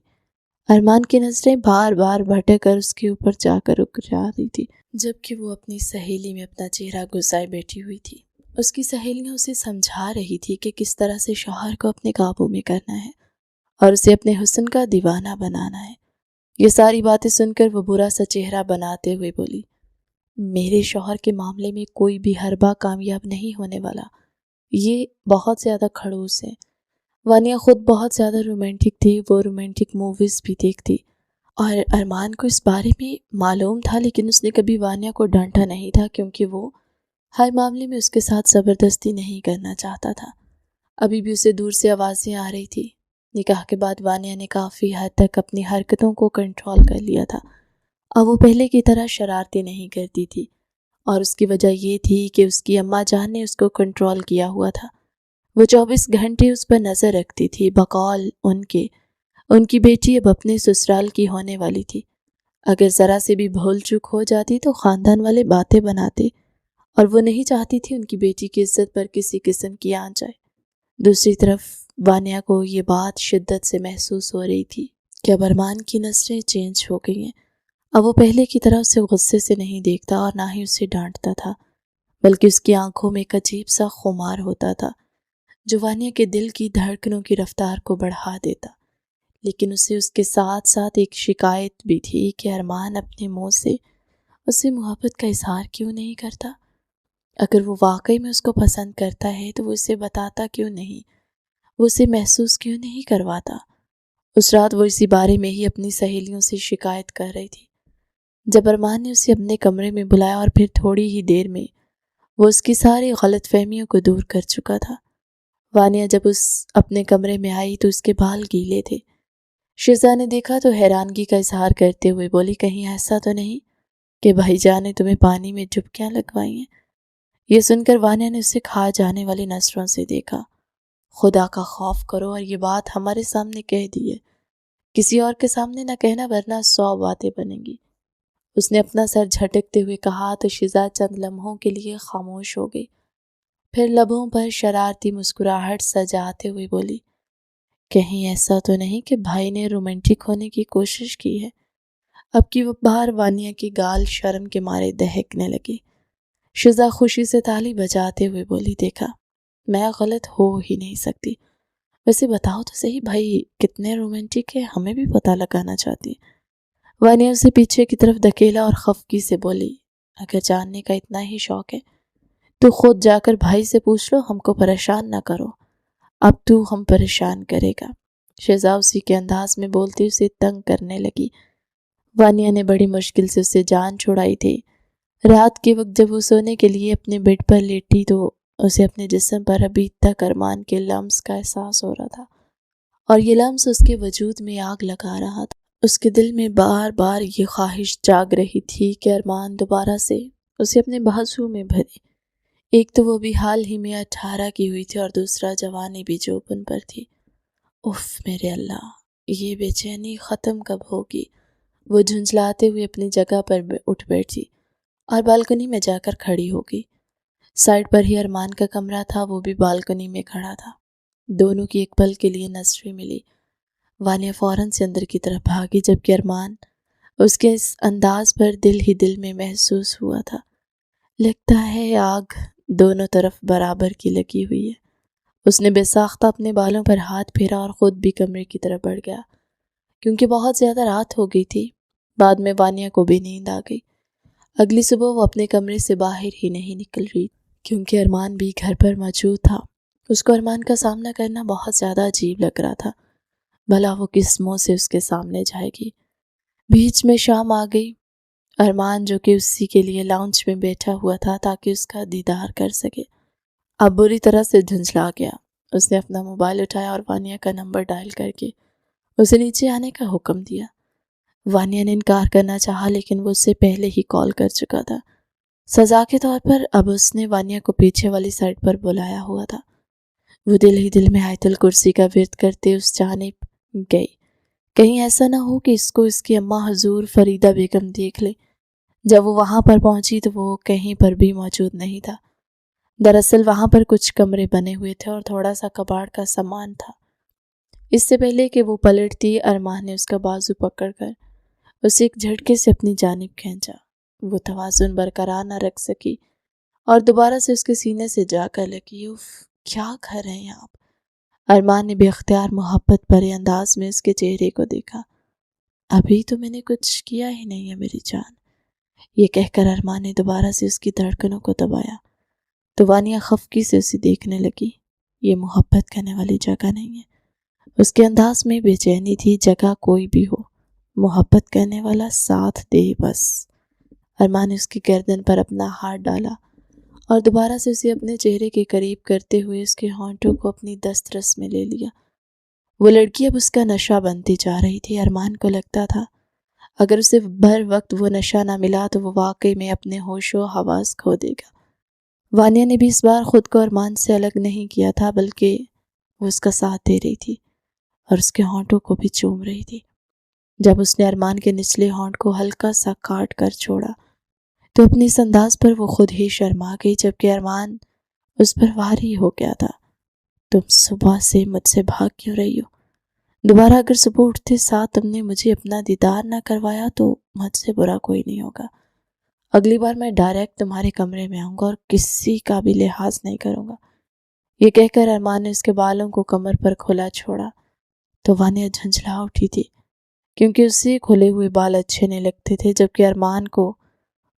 Speaker 1: ارمان کی نظریں بار بار بھٹک کر اس کے اوپر جا کر رک جاتی تھی، جبکہ وہ اپنی سہیلی میں اپنا چہرہ گھسائے بیٹھی ہوئی تھی۔ اس کی سہیلیاں اسے سمجھا رہی تھی کہ کس طرح سے شوہر کو اپنے قابو میں کرنا ہے اور اسے اپنے حسن کا دیوانہ بنانا ہے۔ یہ ساری باتیں سن کر وہ برا سا چہرہ بناتے ہوئے بولی، میرے شوہر کے معاملے میں کوئی بھی حربہ کامیاب نہیں ہونے والا، یہ بہت زیادہ کھڑوس ہے۔ وانیہ خود بہت زیادہ رومانٹک تھی، وہ رومانٹک موویز بھی دیکھتی اور ارمان کو اس بارے میں معلوم تھا، لیکن اس نے کبھی وانیہ کو ڈانٹا نہیں تھا کیونکہ وہ ہر معاملے میں اس کے ساتھ زبردستی نہیں کرنا چاہتا تھا۔ ابھی بھی اسے دور سے آوازیں آ رہی تھی۔ نکاح کے بعد وانیہ نے کافی حد تک اپنی حرکتوں کو کنٹرول کر لیا تھا اور وہ پہلے کی طرح شرارتیں نہیں کرتی تھی، اور اس کی وجہ یہ تھی کہ اس کی اماں جان نے اس کو کنٹرول کیا ہوا تھا۔ وہ 24 گھنٹے اس پر نظر رکھتی تھی، بقول ان کی بیٹی اب اپنے سسرال کی ہونے والی تھی۔ اگر ذرا سے بھی بھول چوک ہو جاتی تو خاندان والے باتیں بناتے، اور وہ نہیں چاہتی تھی ان کی بیٹی کی عزت پر کسی قسم کی آنچ آئے۔ دوسری طرف وانیہ کو یہ بات شدت سے محسوس ہو رہی تھی کہ اب ارمان کی نظریں چینج ہو گئی ہیں۔ اب وہ پہلے کی طرح اسے غصے سے نہیں دیکھتا اور نہ ہی اسے ڈانٹتا تھا، بلکہ اس کی آنکھوں میں ایک عجیب سا خمار ہوتا تھا جو وانیہ کے دل کی دھڑکنوں کی رفتار کو بڑھا دیتا۔ لیکن اسے اس کے ساتھ ساتھ ایک شکایت بھی تھی کہ ارمان اپنے منہ سے اسے محبت کا اظہار کیوں نہیں کرتا؟ اگر وہ واقعی میں اس کو پسند کرتا ہے تو وہ اسے بتاتا کیوں نہیں؟ وہ اسے محسوس کیوں نہیں کرواتا؟ اس رات وہ اسی بارے میں ہی اپنی سہیلیوں سے شکایت کر رہی تھی جب ارمان نے اسے اپنے کمرے میں بلایا، اور پھر تھوڑی ہی دیر میں وہ اس کی ساری غلط فہمیوں کو دور کر چکا تھا۔ وانیہ جب اپنے کمرے میں آئی تو اس کے بال گیلے تھے۔ شیزا نے دیکھا تو حیرانگی کا اظہار کرتے ہوئے بولی، کہیں ایسا تو نہیں کہ بھائی جان نے تمہیں پانی میں ڈبکیاں لگوائی ہیں؟ یہ سن کر وانیہ نے اسے کھا جانے والی نظروں سے دیکھا۔ خدا کا خوف کرو اور یہ بات ہمارے سامنے کہہ دی ہے، کسی اور کے سامنے نہ کہنا ورنہ 100 باتیں بنیں گی۔ اس نے اپنا سر جھٹکتے ہوئے کہا تو شیزا چند لمحوں کے لیے خاموش ہو گئی، پھر لبوں پر شرارتی مسکراہٹ سجاتے ہوئے بولی، کہیں ایسا تو نہیں کہ بھائی نے رومانٹک ہونے کی کوشش کی ہے؟ اب کی بار وانیہ کی گال شرم کے مارے دہکنے لگی۔ شیزا خوشی سے تالی بجاتے ہوئے بولی، دیکھا میں غلط ہو ہی نہیں سکتی۔ ویسے بتاؤ تو صحیح بھائی کتنے رومانٹک ہے، ہمیں بھی پتہ لگانا چاہتی ہے۔ وانیہ اسے پیچھے کی طرف دھکیلا اور خفگی سے بولی، اگر جاننے کا اتنا ہی شوق ہے تو خود جا کر بھائی سے پوچھ لو، ہم کو پریشان نہ کرو، اب تو ہم پریشان کرے گا۔ شیزا اسی کے انداز میں بولتی اسے تنگ کرنے لگی۔ وانیہ نے بڑی مشکل سے اسے جان چھڑائی تھی۔ رات کے وقت جب وہ سونے کے لیے اپنے بیڈ پر لیٹی تو اسے اپنے جسم پر ابھی تک ارمان کے لمس کا احساس ہو رہا تھا، اور یہ لمس اس کے وجود میں آگ لگا رہا تھا۔ اس کے دل میں بار بار یہ خواہش جاگ رہی تھی کہ ارمان دوبارہ سے اسے اپنے بازو میں بھرے۔ ایک تو وہ بھی حال ہی میں 18 کی ہوئی تھی اور دوسرا جوانی بھی جوبن پر تھی۔ اف میرے اللہ، یہ بے چینی ختم کب ہوگی؟ وہ جھنجھلاتے ہوئے اپنی جگہ پر اٹھ بیٹھی اور بالکنی میں جا کر کھڑی ہو گئی۔ سائڈ پر ہی ارمان کا کمرہ تھا، وہ بھی بالکنی میں کھڑا تھا۔ دونوں کی ایک پل کے لیے نظریں ملی۔ وانیہ فوراً سے اندر کی طرف بھاگی، جبکہ ارمان اس کے اس انداز پر دل ہی دل میں محسوس ہوا تھا، لگتا ہے آگ دونوں طرف برابر کی لگی ہوئی ہے۔ اس نے بے ساختہ اپنے بالوں پر ہاتھ پھیرا اور خود بھی کمرے کی طرف بڑھ گیا، کیونکہ بہت زیادہ رات ہو گئی تھی۔ بعد میں وانیہ کو بھی نیند آ گئی۔ اگلی صبح وہ اپنے کمرے سے باہر ہی نہیں نکل رہی، کیونکہ ارمان بھی گھر پر موجود تھا۔ اس کو ارمان کا سامنا کرنا بہت زیادہ عجیب لگ رہا تھا، بھلا وہ کس منہ سے اس کے سامنے جائے گی۔ بیچ میں شام آ گئی۔ ارمان جو کہ اسی کے لیے لاؤنج میں بیٹھا ہوا تھا تاکہ اس کا دیدار کر سکے، اب بری طرح سے جھنجھلا گیا۔ اس نے اپنا موبائل اٹھایا اور وانیہ کا نمبر ڈائل کر کے اسے نیچے آنے کا حکم دیا۔ وانیہ نے انکار کرنا چاہا، لیکن وہ اس سے پہلے ہی کال کر چکا تھا۔ سزا کے طور پر اب اس نے وانیہ کو پیچھے والی سائڈ پر بلایا ہوا تھا۔ وہ دل ہی دل میں آیت الکرسی کا ورد کرتے اس جانب گئی، کہیں ایسا نہ ہو کہ اس کو اس کی اماں حضور فریدہ بیگم دیکھ لے۔ جب وہ وہاں پر پہنچی تو وہ کہیں پر بھی موجود نہیں تھا۔ دراصل وہاں پر کچھ کمرے بنے ہوئے تھے اور تھوڑا سا کباڑ کا سامان تھا۔ اس سے پہلے کہ وہ پلٹتی، ارمان نے اس کا بازو پکڑ کر اسے ایک جھٹکے سے اپنی جانب کھینچا۔ وہ توازن برقرار نہ رکھ سکی اور دوبارہ سے اس کے سینے سے جا کر لگی۔ اف، کیا کر رہے ہیں آپ؟ ارمان نے بے اختیار محبت بھرے انداز میں اس کے چہرے کو دیکھا۔ ابھی تو میں نے کچھ کیا ہی نہیں ہے میری جان، یہ کہہ کر ارمان نے دوبارہ سے اس کی دھڑکنوں کو دبایا۔ تو وانیہ خفگی سے اسے دیکھنے لگی۔ یہ محبت کرنے والی جگہ نہیں ہے۔ اس کے انداز میں بے چینی تھی۔ جگہ کوئی بھی ہو، محبت کرنے والا ساتھ دے بس۔ ارمان نے اس کی گردن پر اپنا ہاتھ ڈالا اور دوبارہ سے اسے اپنے چہرے کے قریب کرتے ہوئے اس کے ہونٹوں کو اپنی دسترس میں لے لیا۔ وہ لڑکی اب اس کا نشہ بنتی جا رہی تھی۔ ارمان کو لگتا تھا اگر اسے بھر وقت وہ نشہ نہ ملا تو وہ واقعی میں اپنے ہوش و حواس کھو دے گا۔ وانیہ نے بھی اس بار خود کو ارمان سے الگ نہیں کیا تھا، بلکہ وہ اس کا ساتھ دے رہی تھی اور اس کے ہونٹوں کو بھی چوم رہی تھی۔ جب اس نے ارمان کے نچلے ہونٹ کو ہلکا سا کاٹ کر چھوڑا تو اپنے اس انداز پر وہ خود ہی شرما گئی، جبکہ ارمان اس پر واری ہو گیا تھا۔ تم صبح سے مجھ سے بھاگ کیوں رہی ہو؟ دوبارہ اگر صبح اٹھتے ساتھ تم نے مجھے اپنا دیدار نہ کروایا تو مجھ سے برا کوئی نہیں ہوگا۔ اگلی بار میں ڈائریکٹ تمہارے کمرے میں آؤں گا اور کسی کا بھی لحاظ نہیں کروں گا۔ یہ کہہ کر ارمان نے اس کے بالوں کو کمر پر کھلا چھوڑا تو وانیہ جھنجھلا اٹھی تھی، کیونکہ اسے کھلے ہوئے بال اچھے نہیں لگتے تھے، جبکہ ارمان کو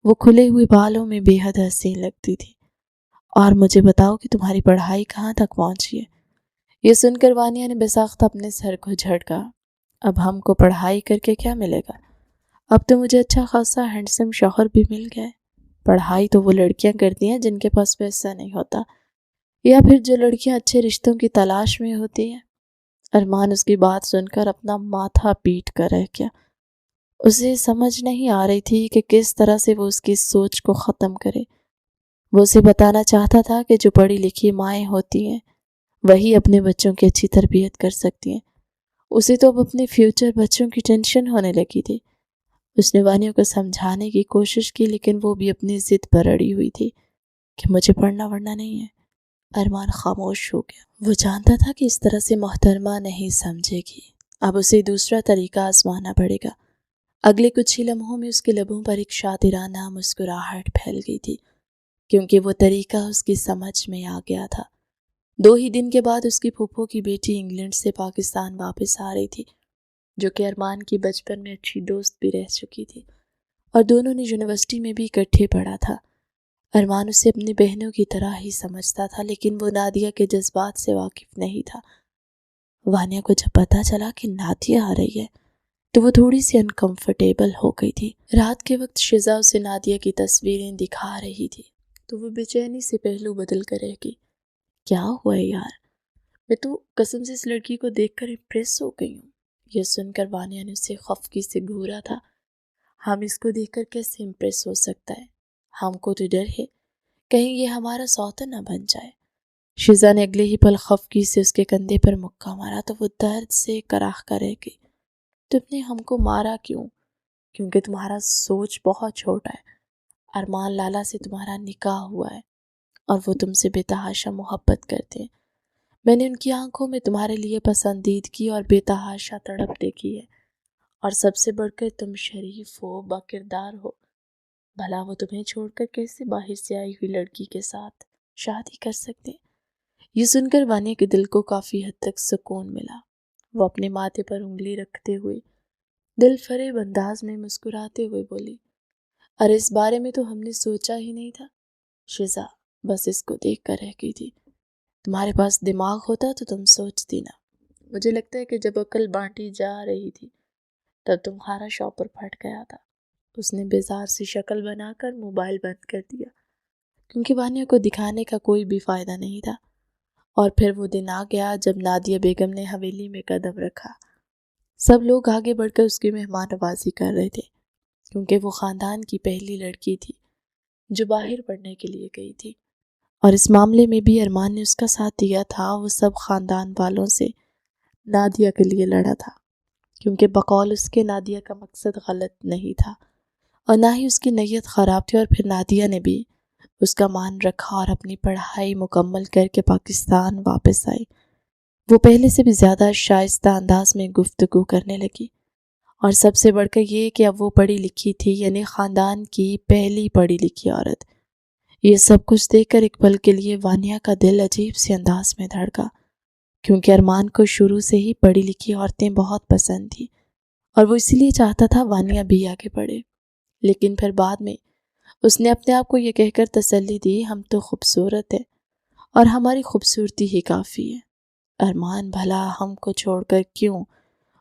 Speaker 1: وہ کھلے ہوئے بالوں میں بے حد حسین لگتی تھی۔ اور مجھے بتاؤ کہ تمہاری پڑھائی کہاں تک پہنچی ہے؟ یہ سن کر وانیہ نے بساختہ اپنے سر کو جھٹکا۔ اب ہم کو پڑھائی کر کے کیا ملے گا؟ اب تو مجھے اچھا خاصا ہینڈسم شوہر بھی مل گیا ہے۔ پڑھائی تو وہ لڑکیاں کرتی ہیں جن کے پاس پیسہ نہیں ہوتا، یا پھر جو لڑکیاں اچھے رشتوں کی تلاش میں ہوتی ہیں۔ ارمان اس کی بات سن کر اپنا ماتھا پیٹ کر رہ گیا۔ اسے سمجھ نہیں آ رہی تھی کہ کس طرح سے وہ اس کی سوچ کو ختم کرے۔ وہ اسے بتانا چاہتا تھا کہ جو پڑھی لکھی مائیں ہوتی ہیں وہی اپنے بچوں کی اچھی تربیت کر سکتی ہیں۔ اسے تو اب اپنے فیوچر بچوں کی ٹینشن ہونے لگی تھی۔ اس نے وانیہ کو سمجھانے کی کوشش کی، لیکن وہ بھی اپنی ضد پر اڑی ہوئی تھی کہ مجھے پڑھنا وڑھنا نہیں ہے۔ ارمان خاموش ہو گیا۔ وہ جانتا تھا کہ اس طرح سے محترمہ نہیں سمجھے گی۔ اب اسے دوسرا طریقہ آزمانا پڑے گا۔ اگلے کچھ ہی لمحوں میں اس کے لبوں پر ایک شاطرانہ مسکراہٹ پھیل گئی تھی، کیونکہ وہ طریقہ اس کی سمجھ میں آ گیا تھا۔ 2 ہی دن کے بعد اس کی پھوپھو کی بیٹی انگلینڈ سے پاکستان واپس آ رہی تھی، جو کہ ارمان کی بچپن میں اچھی دوست بھی رہ چکی تھی اور دونوں نے یونیورسٹی میں بھی اکٹھے پڑھا تھا۔ ارمان اسے اپنی بہنوں کی طرح ہی سمجھتا تھا، لیکن وہ نادیہ کے جذبات سے واقف نہیں تھا۔ وانیہ کو جب پتہ چلا کہ نادیہ آ رہی ہے تو وہ تھوڑی سی انکمفرٹیبل ہو گئی تھی۔ رات کے وقت شزا اسے نادیہ کی تصویریں دکھا رہی تھی تو وہ بے چینی سے پہلو بدل کر رہ گئی۔ کیا ہوا ہے یار؟ میں تو قسم سے اس لڑکی کو دیکھ کر امپریس ہو گئی ہوں۔ یہ سن کر وانیہ نے اسے خفگی سے گھورا تھا۔ ہم اس کو دیکھ کر کیسے امپریس ہو سکتا ہے؟ ہم کو تو ڈر ہے کہیں یہ ہمارا سوتن نہ بن جائے۔ شزا نے اگلے ہی پل خفگی سے اس کے کندھے پر مکہ مارا تو وہ درد سے کراہ کر رہ گئی۔ تم نے ہم کو مارا کیوں؟ کیونکہ تمہارا سوچ بہت چھوٹا ہے۔ ارمان لالا سے تمہارا نکاح ہوا ہے اور وہ تم سے بے تحاشا محبت کرتے ہیں۔ میں نے ان کی آنکھوں میں تمہارے لیے پسندیدگی اور بے تحاشا تڑپ دیکھی ہے، اور سب سے بڑھ کر تم شریف ہو، با کردار ہو۔ بھلا وہ تمہیں چھوڑ کر کیسے باہر سے آئی ہوئی لڑکی کے ساتھ شادی کر سکتے؟ یہ سن کر وانیہ کے دل کو کافی حد تک سکون ملا۔ وہ اپنے ماتھے پر انگلی رکھتے ہوئے دل فریب انداز میں مسکراتے ہوئے بولی، ارے اس بارے میں تو ہم نے سوچا ہی نہیں تھا۔ شزا بس اس کو دیکھ کر رہ گئی تھی۔ تمہارے پاس دماغ ہوتا تو تم سوچتی نا۔ مجھے لگتا ہے کہ جب عقل بانٹی جا رہی تھی تب تمہارا شاپر پھٹ گیا تھا۔ اس نے بیزار سی شکل بنا کر موبائل بند کر دیا، کیونکہ وانیہ کو دکھانے کا کوئی بھی فائدہ نہیں تھا۔ اور پھر وہ دن آ گیا جب نادیہ بیگم نے حویلی میں قدم رکھا۔ سب لوگ آگے بڑھ کر اس کی مہمان نوازی کر رہے تھے، کیونکہ وہ خاندان کی پہلی لڑکی تھی جو باہر پڑھنے کے لیے گئی تھی، اور اس معاملے میں بھی ارمان نے اس کا ساتھ دیا تھا۔ وہ سب خاندان والوں سے نادیہ کے لیے لڑا تھا، کیونکہ بقول اس کے نادیہ کا مقصد غلط نہیں تھا اور نہ ہی اس کی نیت خراب تھی، اور پھر نادیہ نے بھی اس کا مان رکھا اور اپنی پڑھائی مکمل کر کے پاکستان واپس آئی۔ وہ پہلے سے بھی زیادہ شائستہ انداز میں گفتگو کرنے لگی، اور سب سے بڑھ کر یہ کہ اب وہ پڑھی لکھی تھی، یعنی خاندان کی پہلی پڑھی لکھی عورت۔ یہ سب کچھ دیکھ کر ایک پل کے لیے وانیہ کا دل عجیب سے انداز میں دھڑکا، کیونکہ ارمان کو شروع سے ہی پڑھی لکھی عورتیں بہت پسند تھیں، اور وہ اسی لیے چاہتا تھا وانیہ بھی آگے بڑھے۔ لیکن پھر بعد میں اس نے اپنے آپ کو یہ کہہ کر تسلی دی، ہم تو خوبصورت ہیں اور ہماری خوبصورتی ہی کافی ہے۔ ارمان بھلا ہم کو چھوڑ کر کیوں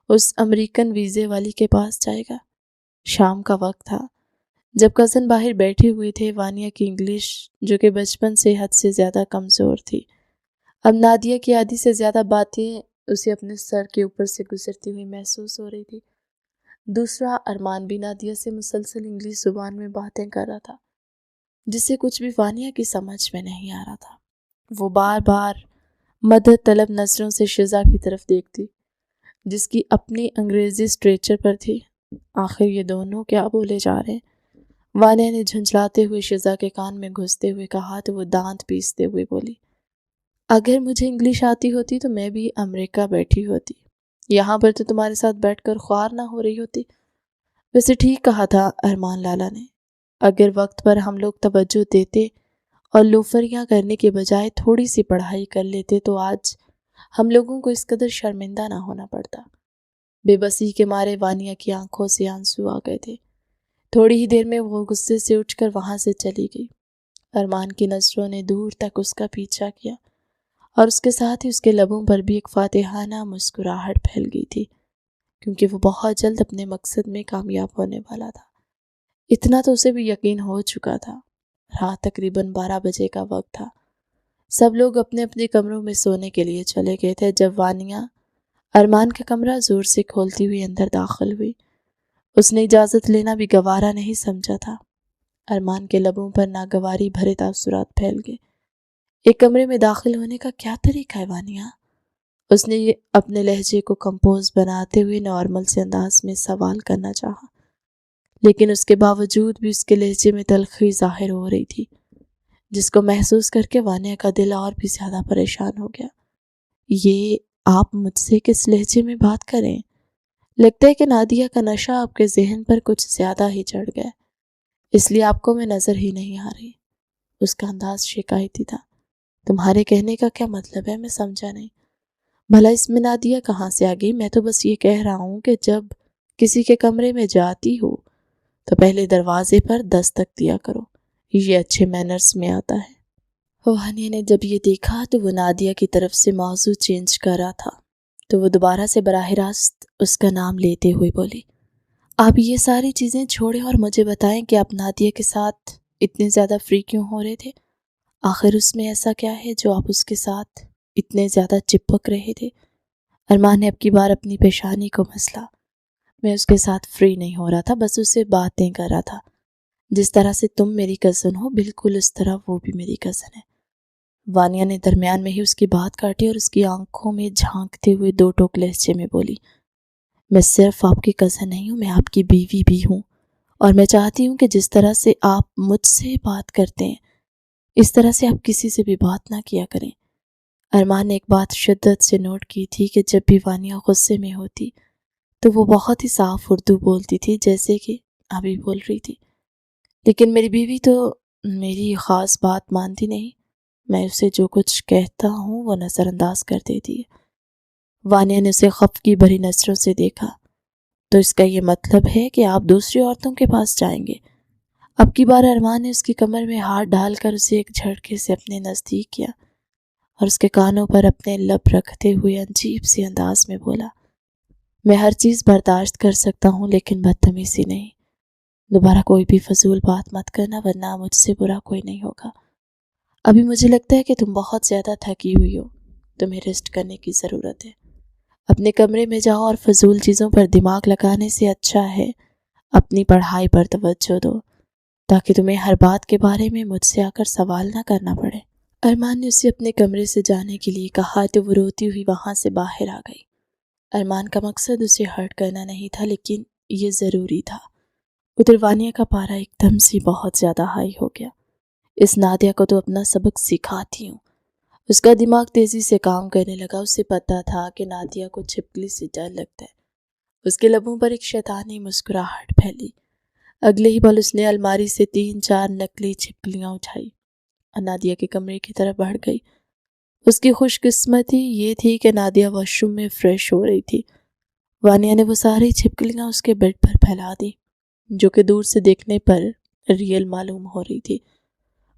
Speaker 1: اس امریکن ویزے والی کے پاس جائے گا؟ شام کا وقت تھا، جب کزن باہر بیٹھے ہوئے تھے۔ وانیہ کی انگلش، جو کہ بچپن سے حد سے زیادہ کمزور تھی، اب نادیہ کی آدھی سے زیادہ باتیں اسے اپنے سر کے اوپر سے گزرتی ہوئی محسوس ہو رہی تھی۔ دوسرا ارمان بھی نادیہ سے مسلسل انگلش زبان میں باتیں کر رہا تھا، جس سے کچھ بھی وانیہ کی سمجھ میں نہیں آ رہا تھا۔ وہ بار بار مدد طلب نظروں سے شزا کی طرف دیکھتی، جس کی اپنی انگریزی اسٹریچر پر تھی۔ آخر یہ دونوں کیا بولے جا رہے ہیں؟ وانیہ نے جھنجھلاتے ہوئے شزا کے کان میں گھستے ہوئے کہا تو وہ دانت پیستے ہوئے بولی، اگر مجھے انگلش آتی ہوتی تو میں بھی امریکہ بیٹھی ہوتی، یہاں پر تو تمہارے ساتھ بیٹھ کر خوار نہ ہو رہی ہوتی۔ ویسے ٹھیک کہا تھا ارمان لالا نے، اگر وقت پر ہم لوگ توجہ دیتے اور لوفریاں کرنے کے بجائے تھوڑی سی پڑھائی کر لیتے تو آج ہم لوگوں کو اس قدر شرمندہ نہ ہونا پڑتا۔ بے بسی کے مارے وانیہ کی آنکھوں سے آنسو آ گئے تھے۔ تھوڑی ہی دیر میں وہ غصے سے اٹھ کر وہاں سے چلی گئی۔ ارمان کی نظروں نے دور تک اس کا پیچھا کیا، اور اس کے ساتھ ہی اس کے لبوں پر بھی ایک فاتحانہ مسکراہٹ پھیل گئی تھی، کیونکہ وہ بہت جلد اپنے مقصد میں کامیاب ہونے والا تھا۔ اتنا تو اسے بھی یقین ہو چکا تھا۔ رات تقریباً 12 بجے کا وقت تھا۔ سب لوگ اپنے اپنے کمروں میں سونے کے لیے چلے گئے تھے جب وانیہ ارمان کا کمرہ زور سے کھولتی ہوئی اندر داخل ہوئی۔ اس نے اجازت لینا بھی گوارا نہیں سمجھا تھا۔ ارمان کے لبوں پر ناگواری بھرے تاثرات پھیل گئے۔ ایک کمرے میں داخل ہونے کا کیا طریقہ ہے وانیہ؟ اس نے اپنے لہجے کو کمپوز بناتے ہوئے نارمل سے انداز میں سوال کرنا چاہا، لیکن اس کے باوجود بھی اس کے لہجے میں تلخی ظاہر ہو رہی تھی، جس کو محسوس کر کے وانیہ کا دل اور بھی زیادہ پریشان ہو گیا۔ یہ آپ مجھ سے کس لہجے میں بات کریں؟ لگتا ہے کہ نادیہ کا نشہ آپ کے ذہن پر کچھ زیادہ ہی چڑھ گیا، اس لیے آپ کو میں نظر ہی نہیں آ رہی۔ اس کا انداز شکایتی تھا۔ تمہارے کہنے کا کیا مطلب ہے؟ میں سمجھا نہیں۔ بھلا اس میں نادیہ کہاں سے آ گئی؟ میں تو بس یہ کہہ رہا ہوں کہ جب کسی کے کمرے میں جاتی ہو تو پہلے دروازے پر دستک دیا کرو، یہ اچھے مینرز میں آتا ہے۔ وانیہ نے جب یہ دیکھا تو وہ نادیہ کی طرف سے موضوع چینج کر رہا تھا، تو وہ دوبارہ سے براہ راست اس کا نام لیتے ہوئے بولی، آپ یہ ساری چیزیں چھوڑیں اور مجھے بتائیں کہ آپ نادیہ کے ساتھ اتنے زیادہ فری کیوں ہو رہے تھے؟ آخر اس میں ایسا کیا ہے جو آپ اس کے ساتھ اتنے زیادہ چپک رہے تھے؟ ارمان نے اب کی بار اپنی پیشانی کو مسلا۔ میں اس کے ساتھ فری نہیں ہو رہا تھا، بس اسے باتیں کر رہا تھا۔ جس طرح سے تم میری کزن ہو، بالکل اس طرح وہ بھی میری کزن ہے۔ وانیہ نے درمیان میں ہی اس کی بات کاٹی اور اس کی آنکھوں میں جھانکتے ہوئے دو ٹوک لہجے میں بولی، میں صرف آپ کی کزن نہیں ہوں، میں آپ کی بیوی بھی ہوں، اور میں چاہتی ہوں کہ جس طرح سے آپ مجھ سے بات کرتے ہیں اس طرح سے آپ کسی سے بھی بات نہ کیا کریں۔ ارمان نے ایک بات شدت سے نوٹ کی تھی کہ جب بھی وانیہ غصے میں ہوتی تو وہ بہت ہی صاف اردو بولتی تھی، جیسے کہ ابھی بول رہی تھی، لیکن میری بیوی تو میری خاص بات مانتی نہیں، میں اسے جو کچھ کہتا ہوں وہ نظر انداز کر دیتی ہے۔ وانیہ نے اسے خفت کی بھری نظروں سے دیکھا، تو اس کا یہ مطلب ہے کہ آپ دوسری عورتوں کے پاس جائیں گے؟ اب کی بار ارمان نے اس کی کمر میں ہاتھ ڈال کر اسے ایک جھٹکے سے اپنے نزدیک کیا اور اس کے کانوں پر اپنے لب رکھتے ہوئے عجیب سی انداز میں بولا، میں ہر چیز برداشت کر سکتا ہوں لیکن بدتمیزی نہیں۔ دوبارہ کوئی بھی فضول بات مت کرنا ورنہ مجھ سے برا کوئی نہیں ہوگا۔ ابھی مجھے لگتا ہے کہ تم بہت زیادہ تھکی ہوئی ہو، تمہیں ریسٹ کرنے کی ضرورت ہے۔ اپنے کمرے میں جاؤ اور فضول چیزوں پر دماغ لگانے سے اچھا ہے اپنی پڑھائی پر توجہ دو، تاکہ تمہیں ہر بات کے بارے میں مجھ سے آ کر سوال نہ کرنا پڑے۔ ارمان نے اسے اپنے کمرے سے جانے کے لیے کہا تو وہ روتی ہوئی وہاں سے باہر آ گئی۔ ارمان کا مقصد اسے ہرٹ کرنا نہیں تھا، لیکن یہ ضروری تھا۔ ادھر وانیہ کا پارا ایک دم سے بہت زیادہ ہائی ہو گیا۔ اس نادیہ کو تو اپنا سبق سکھاتی ہوں۔ اس کا دماغ تیزی سے کام کرنے لگا۔ اسے پتا تھا کہ نادیہ کو چھپکلی سے ڈر لگتا ہے۔ اس کے لبوں پر ایک شیطانی مسکراہٹ پھیلی۔ اگلے ہی پل اس نے الماری سے 3-4 نکلی چھپکلیاں اٹھائی اور نادیہ کے کمرے کی طرف بڑھ گئی۔ اس کی خوش قسمتی یہ تھی کہ نادیہ واش روم میں فریش ہو رہی تھی۔ وانیہ نے وہ ساری چھپکلیاں اس کے بیڈ پر پھیلا دی، جو کہ دور سے دیکھنے پر ریئل معلوم ہو رہی تھی۔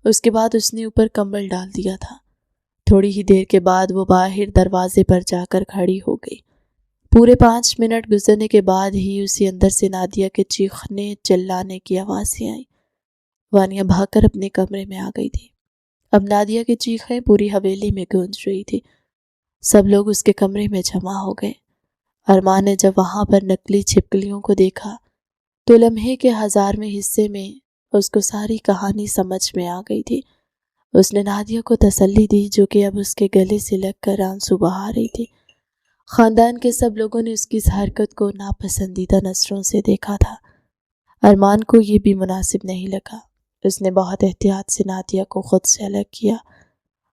Speaker 1: اس کے بعد اس نے اوپر کمبل ڈال دیا تھا۔ تھوڑی ہی دیر کے بعد وہ باہر دروازے پر جا کر کھڑی ہو گئی۔ پورے 5 منٹ گزرنے کے بعد ہی اسی اندر سے نادیہ کے چیخنے چلانے کی آوازیں آئیں۔ وانیہ بھاگ کر اپنے کمرے میں آ گئی تھی۔ اب نادیہ کی چیخیں پوری حویلی میں گونج رہی تھی۔ سب لوگ اس کے کمرے میں جمع ہو گئے۔ ارمان نے جب وہاں پر نکلی چھپکلیوں کو دیکھا تو لمحے کے 1000ویں حصے میں اس کو ساری کہانی سمجھ میں آ گئی تھی۔ اس نے نادیہ کو تسلی دی، جو کہ اب اس کے گلے سے لگ کر آنسو بہا رہی تھی۔ خاندان کے سب لوگوں نے اس کی اس حرکت کو ناپسندیدہ نظروں سے دیکھا تھا۔ ارمان کو یہ بھی مناسب نہیں لگا۔ اس نے بہت احتیاط سے نادیہ کو خود سے الگ کیا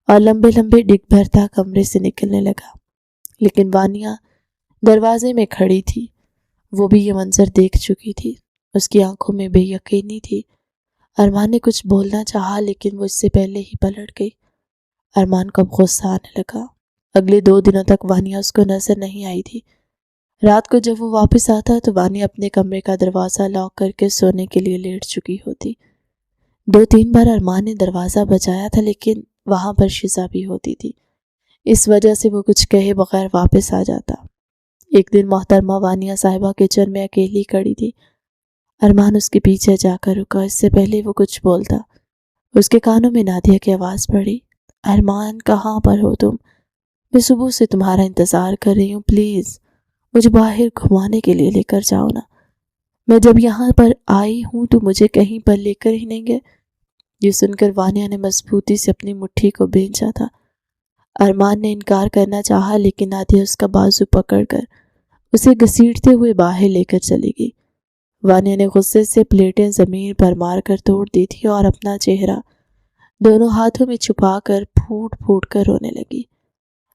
Speaker 1: اور لمبے لمبے ڈگ بھرتا کمرے سے نکلنے لگا، لیکن وانیہ دروازے میں کھڑی تھی۔ وہ بھی یہ منظر دیکھ چکی تھی۔ اس کی آنکھوں میں بے یقینی تھی۔ ارمان نے کچھ بولنا چاہا، لیکن وہ اس سے پہلے ہی پلٹ گئی۔ ارمان کو اب غصہ آنے لگا۔ اگلے 2 دنوں تک وانیہ اس کو نظر نہیں آئی تھی۔ رات کو جب وہ واپس آتا تو وانیہ اپنے کمرے کا دروازہ لاک کر کے سونے کے لیے لیٹ چکی ہوتی۔ 2-3 بار ارمان نے دروازہ بجایا تھا، لیکن وہاں پر شیزہ بھی ہوتی تھی۔ اس وجہ سے وہ کچھ کہے بغیر واپس آ جاتا۔ ایک دن محترمہ وانیہ صاحبہ کچن میں اکیلی کھڑی تھی۔ ارمان اس کے پیچھے جا کر رکا۔ اس سے پہلے وہ کچھ بولتا، اس کے کانوں میں نادیہ کی آواز پڑی، ارمان کہاں پر ہو تم؟ میں صبح سے تمہارا انتظار کر رہی ہوں، پلیز مجھے باہر گھمانے کے لیے لے کر جاؤ نا۔ میں جب یہاں پر آئی ہوں تو مجھے کہیں پر لے کر ہی نہیں گئے۔ یہ سن کر وانیہ نے مضبوطی سے اپنی مٹھی کو بھینچا تھا۔ ارمان نے انکار کرنا چاہا، لیکن نادیہ اس کا بازو پکڑ کر اسے گھسیٹتے ہوئے باہر لے کر چلی گئی۔ وانیہ نے غصے سے پلیٹیں زمین پر مار کر توڑ دی تھی اور اپنا چہرہ دونوں ہاتھوں میں چھپا کر پھوٹ پھوٹ کر رونے لگی۔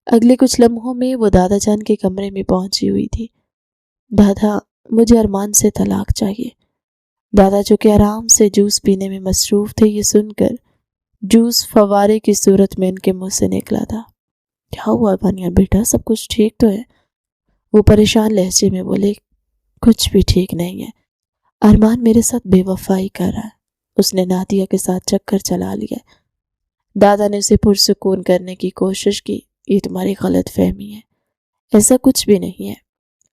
Speaker 1: اگلے کچھ لمحوں میں وہ دادا جان کے کمرے میں پہنچی ہوئی تھی۔ دادا، مجھے ارمان سے طلاق چاہیے۔ دادا، جو کہ آرام سے جوس پینے میں مصروف تھے، یہ سن کر جوس فوارے کی صورت میں ان کے منہ سے نکلا تھا۔ کیا ہوا وانیہ بیٹا، سب کچھ ٹھیک تو ہے؟ وہ پریشان لہجے میں بولے، کچھ بھی ٹھیک نہیں ہے۔ ارمان میرے ساتھ بے وفائی کر رہا ہے۔ اس نے نادیہ کے ساتھ چکر چلا لیا۔ دادا نے اسے پرسکون کرنے کی کوشش کی، یہ تمہاری غلط فہمی ہے، ایسا کچھ بھی نہیں ہے۔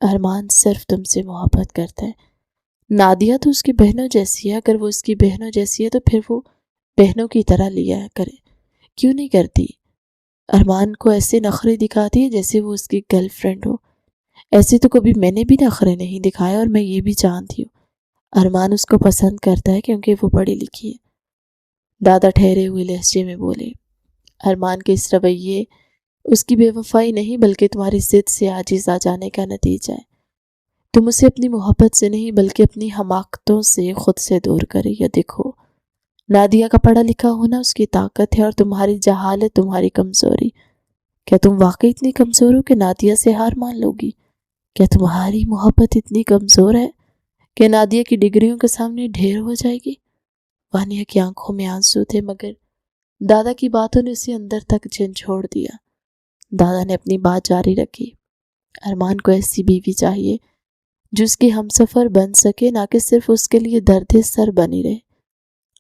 Speaker 1: ارمان صرف تم سے محبت کرتا ہے۔ نادیہ تو اس کی بہنوں جیسی ہے، اگر وہ اس کی بہنوں جیسی ہے تو پھر وہ بہنوں کی طرح لیا کرے، کیوں نہیں کرتی؟ ارمان کو ایسے نخرے دکھاتی ہے جیسے وہ اس کی گرل فرینڈ ہو۔ ایسے تو کبھی میں نے بھی نخرے نہیں دکھائے، اور میں یہ بھی جانتی ہوں ارمان اس کو پسند کرتا ہے کیونکہ وہ پڑھی لکھی ہے۔ دادا ٹھہرے ہوئے لہجے میں بولے، ارمان کے اس رویے اس کی بے وفائی نہیں بلکہ تمہاری ضد سے عاجز آ جانے کا نتیجہ ہے۔ تم اسے اپنی محبت سے نہیں بلکہ اپنی حماقتوں سے خود سے دور کرے۔ یا دیکھو، نادیہ کا پڑھا لکھا ہونا اس کی طاقت ہے اور تمہاری جہالت تمہاری کمزوری۔ کیا تم واقعی اتنی کمزور ہو کہ نادیہ سے ہار مان لو گی؟ کیا تمہاری محبت اتنی کمزور ہے کہ نادیہ کی ڈگریوں کے سامنے ڈھیر ہو جائے گی؟ وانیہ کی آنکھوں میں آنسو تھے، مگر دادا کی باتوں نے اسے اندر تک جھنجھوڑ دیا۔ دادا نے اپنی بات جاری رکھی، ارمان کو ایسی بیوی چاہیے جو اس کی ہمسفر بن سکے، نہ کہ صرف اس کے لیے درد سر بنی رہے۔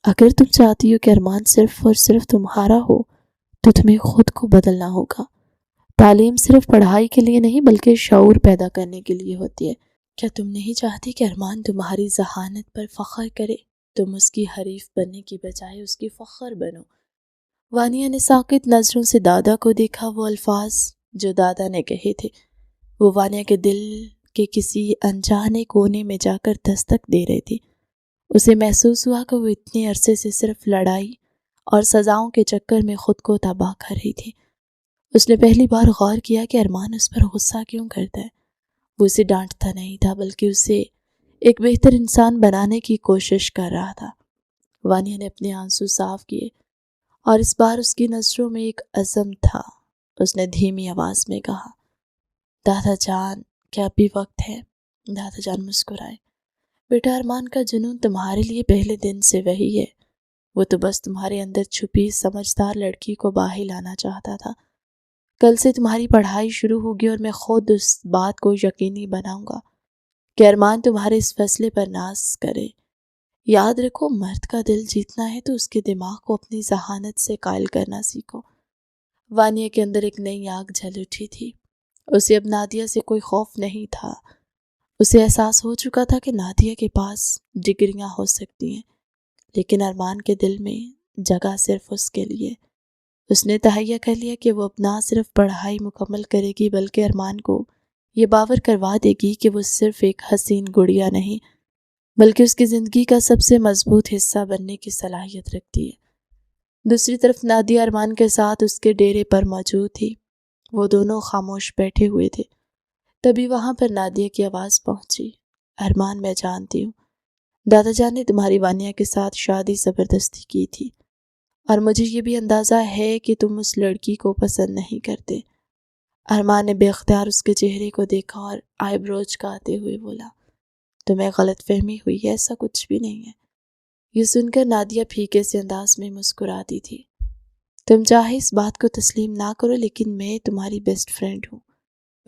Speaker 1: اگر تم چاہتی ہو کہ ارمان صرف اور صرف تمہارا ہو تو تمہیں خود کو بدلنا ہوگا۔ تعلیم صرف پڑھائی کے لیے نہیں بلکہ شعور پیدا کرنے کے لیے ہوتی ہے۔ کیا تم نہیں چاہتی کہ ارمان تمہاری ذہانت پر فخر کرے؟ تم اس کی حریف بننے کی بجائے اس کی فخر بنو۔ وانیہ نے ساکت نظروں سے دادا کو دیکھا۔ وہ الفاظ جو دادا نے کہے تھے وہ وانیہ کے دل کے کسی انجانے کونے میں جا کر دستک دے رہے تھے۔ اسے محسوس ہوا کہ وہ اتنے عرصے سے صرف لڑائی اور سزاؤں کے چکر میں خود کو تباہ کر رہی تھی۔ اس نے پہلی بار غور کیا کہ ارمان اس پر غصہ کیوں کرتا ہے۔ وہ اسے ڈانٹتا نہیں تھا بلکہ اسے ایک بہتر انسان بنانے کی کوشش کر رہا تھا۔ وانیہ نے اپنے آنسو صاف کیے اور اس بار اس کی نظروں میں ایک عزم تھا۔ اس نے دھیمی آواز میں کہا، دادا جان کیا اب بھی وقت ہے؟ دادا جان مسکرائے، بیٹا ارمان کا جنون تمہارے لیے پہلے دن سے وہی ہے، وہ تو بس تمہارے اندر چھپی سمجھدار لڑکی کو باہر لانا چاہتا تھا۔ کل سے تمہاری پڑھائی شروع ہوگی اور میں خود اس بات کو یقینی بناؤں گا کہ ارمان تمہارے اس فیصلے پر ناز کرے۔ یاد رکھو، مرد کا دل جیتنا ہے تو اس کے دماغ کو اپنی ذہانت سے قائل کرنا سیکھو۔ وانیہ کے اندر ایک نئی آگ جل اٹھی تھی۔ اسے اب نادیہ سے کوئی خوف نہیں تھا۔ اسے احساس ہو چکا تھا کہ نادیہ کے پاس ڈگریاں ہو سکتی ہیں، لیکن ارمان کے دل میں جگہ صرف اس کے لیے۔ اس نے تہیہ کر لیا کہ وہ اب نہ صرف پڑھائی مکمل کرے گی بلکہ ارمان کو یہ باور کروا دے گی کہ وہ صرف ایک حسین گڑیا نہیں بلکہ اس کی زندگی کا سب سے مضبوط حصہ بننے کی صلاحیت رکھتی ہے۔ دوسری طرف نادیہ ارمان کے ساتھ اس کے ڈیرے پر موجود تھی۔ وہ دونوں خاموش بیٹھے ہوئے تھے۔ تبھی وہاں پر نادیہ کی آواز پہنچی، ارمان میں جانتی ہوں دادا جان نے تمہاری وانیہ کے ساتھ شادی زبردستی کی تھی، اور مجھے یہ بھی اندازہ ہے کہ تم اس لڑکی کو پسند نہیں کرتے۔ ارمان نے بے اختیار اس کے چہرے کو دیکھا اور آئی بروز چکاتے ہوئے بولا، تمہیں غلط فہمی ہوئی ہے، ایسا کچھ بھی نہیں ہے۔ یہ سن کر نادیہ پھیکے سے انداز میں مسکراتی تھی۔ تم چاہے اس بات کو تسلیم نہ کرو لیکن میں تمہاری بیسٹ فرینڈ ہوں۔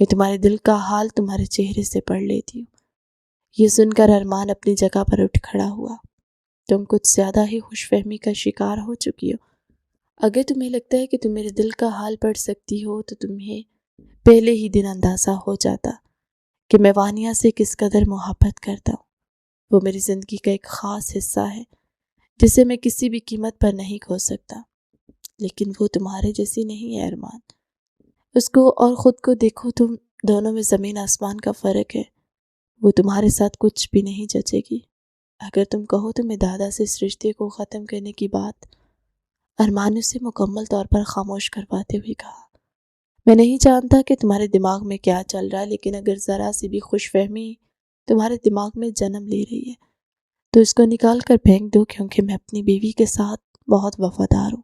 Speaker 1: میں تمہارے دل کا حال تمہارے چہرے سے پڑھ لیتی ہوں۔ یہ سن کر ارمان اپنی جگہ پر اٹھ کھڑا ہوا۔ تم کچھ زیادہ ہی خوش فہمی کا شکار ہو چکی ہو۔ اگر تمہیں لگتا ہے کہ تم میرے دل کا حال پڑھ سکتی ہو تو تمہیں پہلے ہی دن اندازہ ہو جاتا کہ میں وانیہ سے کس قدر محبت کرتا ہوں۔ وہ میری زندگی کا ایک خاص حصہ ہے جسے میں کسی بھی قیمت پر نہیں کھو سکتا، لیکن وہ تمہارے جیسی نہیں ہے ارمان۔ اس کو اور خود کو دیکھو، تم دونوں میں زمین آسمان کا فرق ہے۔ وہ تمہارے ساتھ کچھ بھی نہیں جچے گی۔ اگر تم کہو تو میں دادا سے اس رشتے کو ختم کرنے کی بات، ارمان نے اسے مکمل طور پر خاموش کرواتے ہوئے کہا، میں نہیں جانتا کہ تمہارے دماغ میں کیا چل رہا ہے، لیکن اگر ذرا سی بھی خوش فہمی تمہارے دماغ میں جنم لے رہی ہے تو اس کو نکال کر پھینک دو، کیونکہ میں اپنی بیوی کے ساتھ بہت وفادار ہوں۔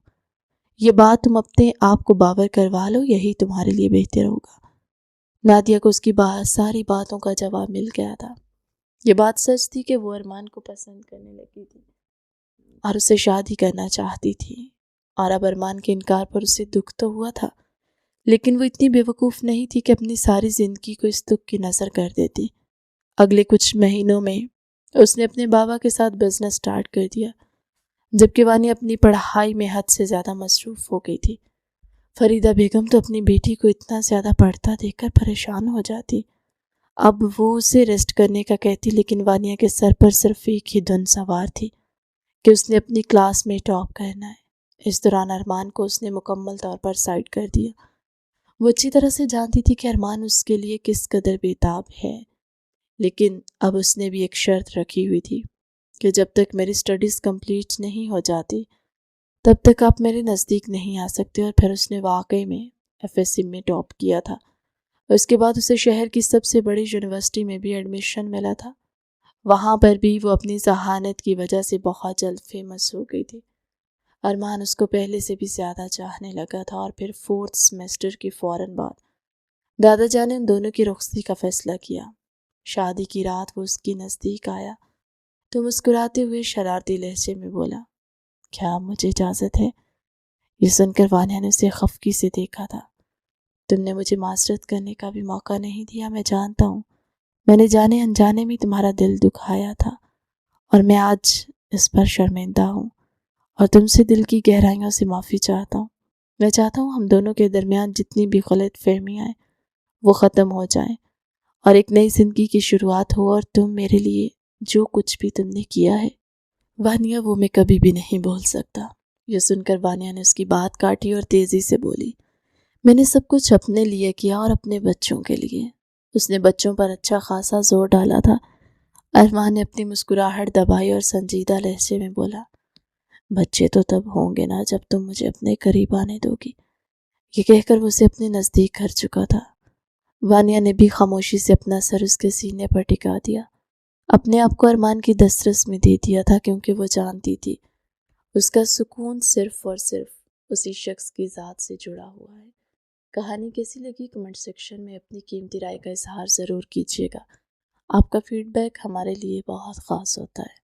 Speaker 1: یہ بات تم اپنے آپ کو باور کروا لو، یہی تمہارے لیے بہتر ہوگا۔ نادیہ کو اس کی ساری باتوں کا جواب مل گیا تھا۔ یہ بات سچ تھی کہ وہ ارمان کو پسند کرنے لگی تھی اور اسے شادی کرنا چاہتی تھی، اور اب ارمان کے انکار پر اسے دکھ تو ہوا تھا، لیکن وہ اتنی بے وقوف نہیں تھی کہ اپنی ساری زندگی کو اس دکھ کی نذر کر دیتی۔ اگلے کچھ مہینوں میں اس نے اپنے بابا کے ساتھ بزنس سٹارٹ کر دیا، جبکہ وانی اپنی پڑھائی میں حد سے زیادہ مصروف ہو گئی تھی۔ فریدہ بیگم تو اپنی بیٹی کو اتنا زیادہ پڑھتا دیکھ کر پریشان ہو جاتی۔ اب وہ اسے ریسٹ کرنے کا کہتی، لیکن وانیہ کے سر پر صرف ایک ہی دھن سوار تھی کہ اس نے اپنی کلاس میں ٹاپ کرنا ہے۔ اس دوران ارمان کو اس نے مکمل طور پر سائڈ کر دیا۔ وہ اچھی طرح سے جانتی تھی کہ ارمان اس کے لیے کس قدر بیتاب ہے، لیکن اب اس نے بھی ایک شرط رکھی ہوئی تھی کہ جب تک میری سٹڈیز کمپلیٹ نہیں ہو جاتی تب تک آپ میرے نزدیک نہیں آ سکتے۔ اور پھر اس نے واقعی میں FSC میں ٹاپ کیا تھا۔ اس کے بعد اسے شہر کی سب سے بڑی یونیورسٹی میں بھی ایڈمیشن ملا تھا۔ وہاں پر بھی وہ اپنی ذہانت کی وجہ سے بہت جلد فیمس ہو گئی تھی۔ ارمان اس کو پہلے سے بھی زیادہ چاہنے لگا تھا، اور پھر 4th سیمسٹر کے فوراً بعد دادا جان نے ان دونوں کی رخصتی کا فیصلہ کیا۔ شادی کی رات وہ اس کی نزدیک آیا تو مسکراتے ہوئے شرارتی لہجے میں بولا، کیا مجھے اجازت ہے؟ یہ سن کر وانیہ نے اسے خفگی سے دیکھا تھا۔ تم نے مجھے معذرت کرنے کا بھی موقع نہیں دیا، میں جانتا ہوں میں نے جانے انجانے میں تمہارا دل دکھایا تھا، اور میں آج اس پر شرمندہ ہوں اور تم سے دل کی گہرائیوں سے معافی چاہتا ہوں۔ میں چاہتا ہوں ہم دونوں کے درمیان جتنی بھی غلط فہمیاں ہیں وہ ختم ہو جائیں اور ایک نئی زندگی کی شروعات ہو، اور تم میرے لیے جو کچھ بھی تم نے کیا ہے وانیہ، وہ میں کبھی بھی نہیں بھول سکتا۔ یہ سن کر وانیہ نے اس کی بات کاٹی اور تیزی سے بولی، میں نے سب کچھ اپنے لیے کیا اور اپنے بچوں کے لیے۔ اس نے بچوں پر اچھا خاصا زور ڈالا تھا۔ ارمان نے اپنی مسکراہٹ دبائی اور سنجیدہ لہجے میں بولا، بچے تو تب ہوں گے نا جب تم مجھے اپنے قریب آنے دو گی۔ یہ کہہ کر وہ اسے اپنے نزدیک کر چکا تھا۔ وانیہ نے بھی خاموشی سے اپنا سر اس کے سینے پر ٹکا دیا، اپنے آپ کو ارمان کی دسترس میں دے دیا تھا، کیونکہ وہ جانتی تھی اس کا سکون صرف اور صرف اسی شخص کی ذات سے جڑا ہوا ہے۔ کہانی کیسی لگی کمنٹ سیکشن میں اپنی قیمتی رائے کا اظہار ضرور کیجیے گا۔ آپ کا فیڈ بیک ہمارے لیے بہت خاص ہوتا ہے۔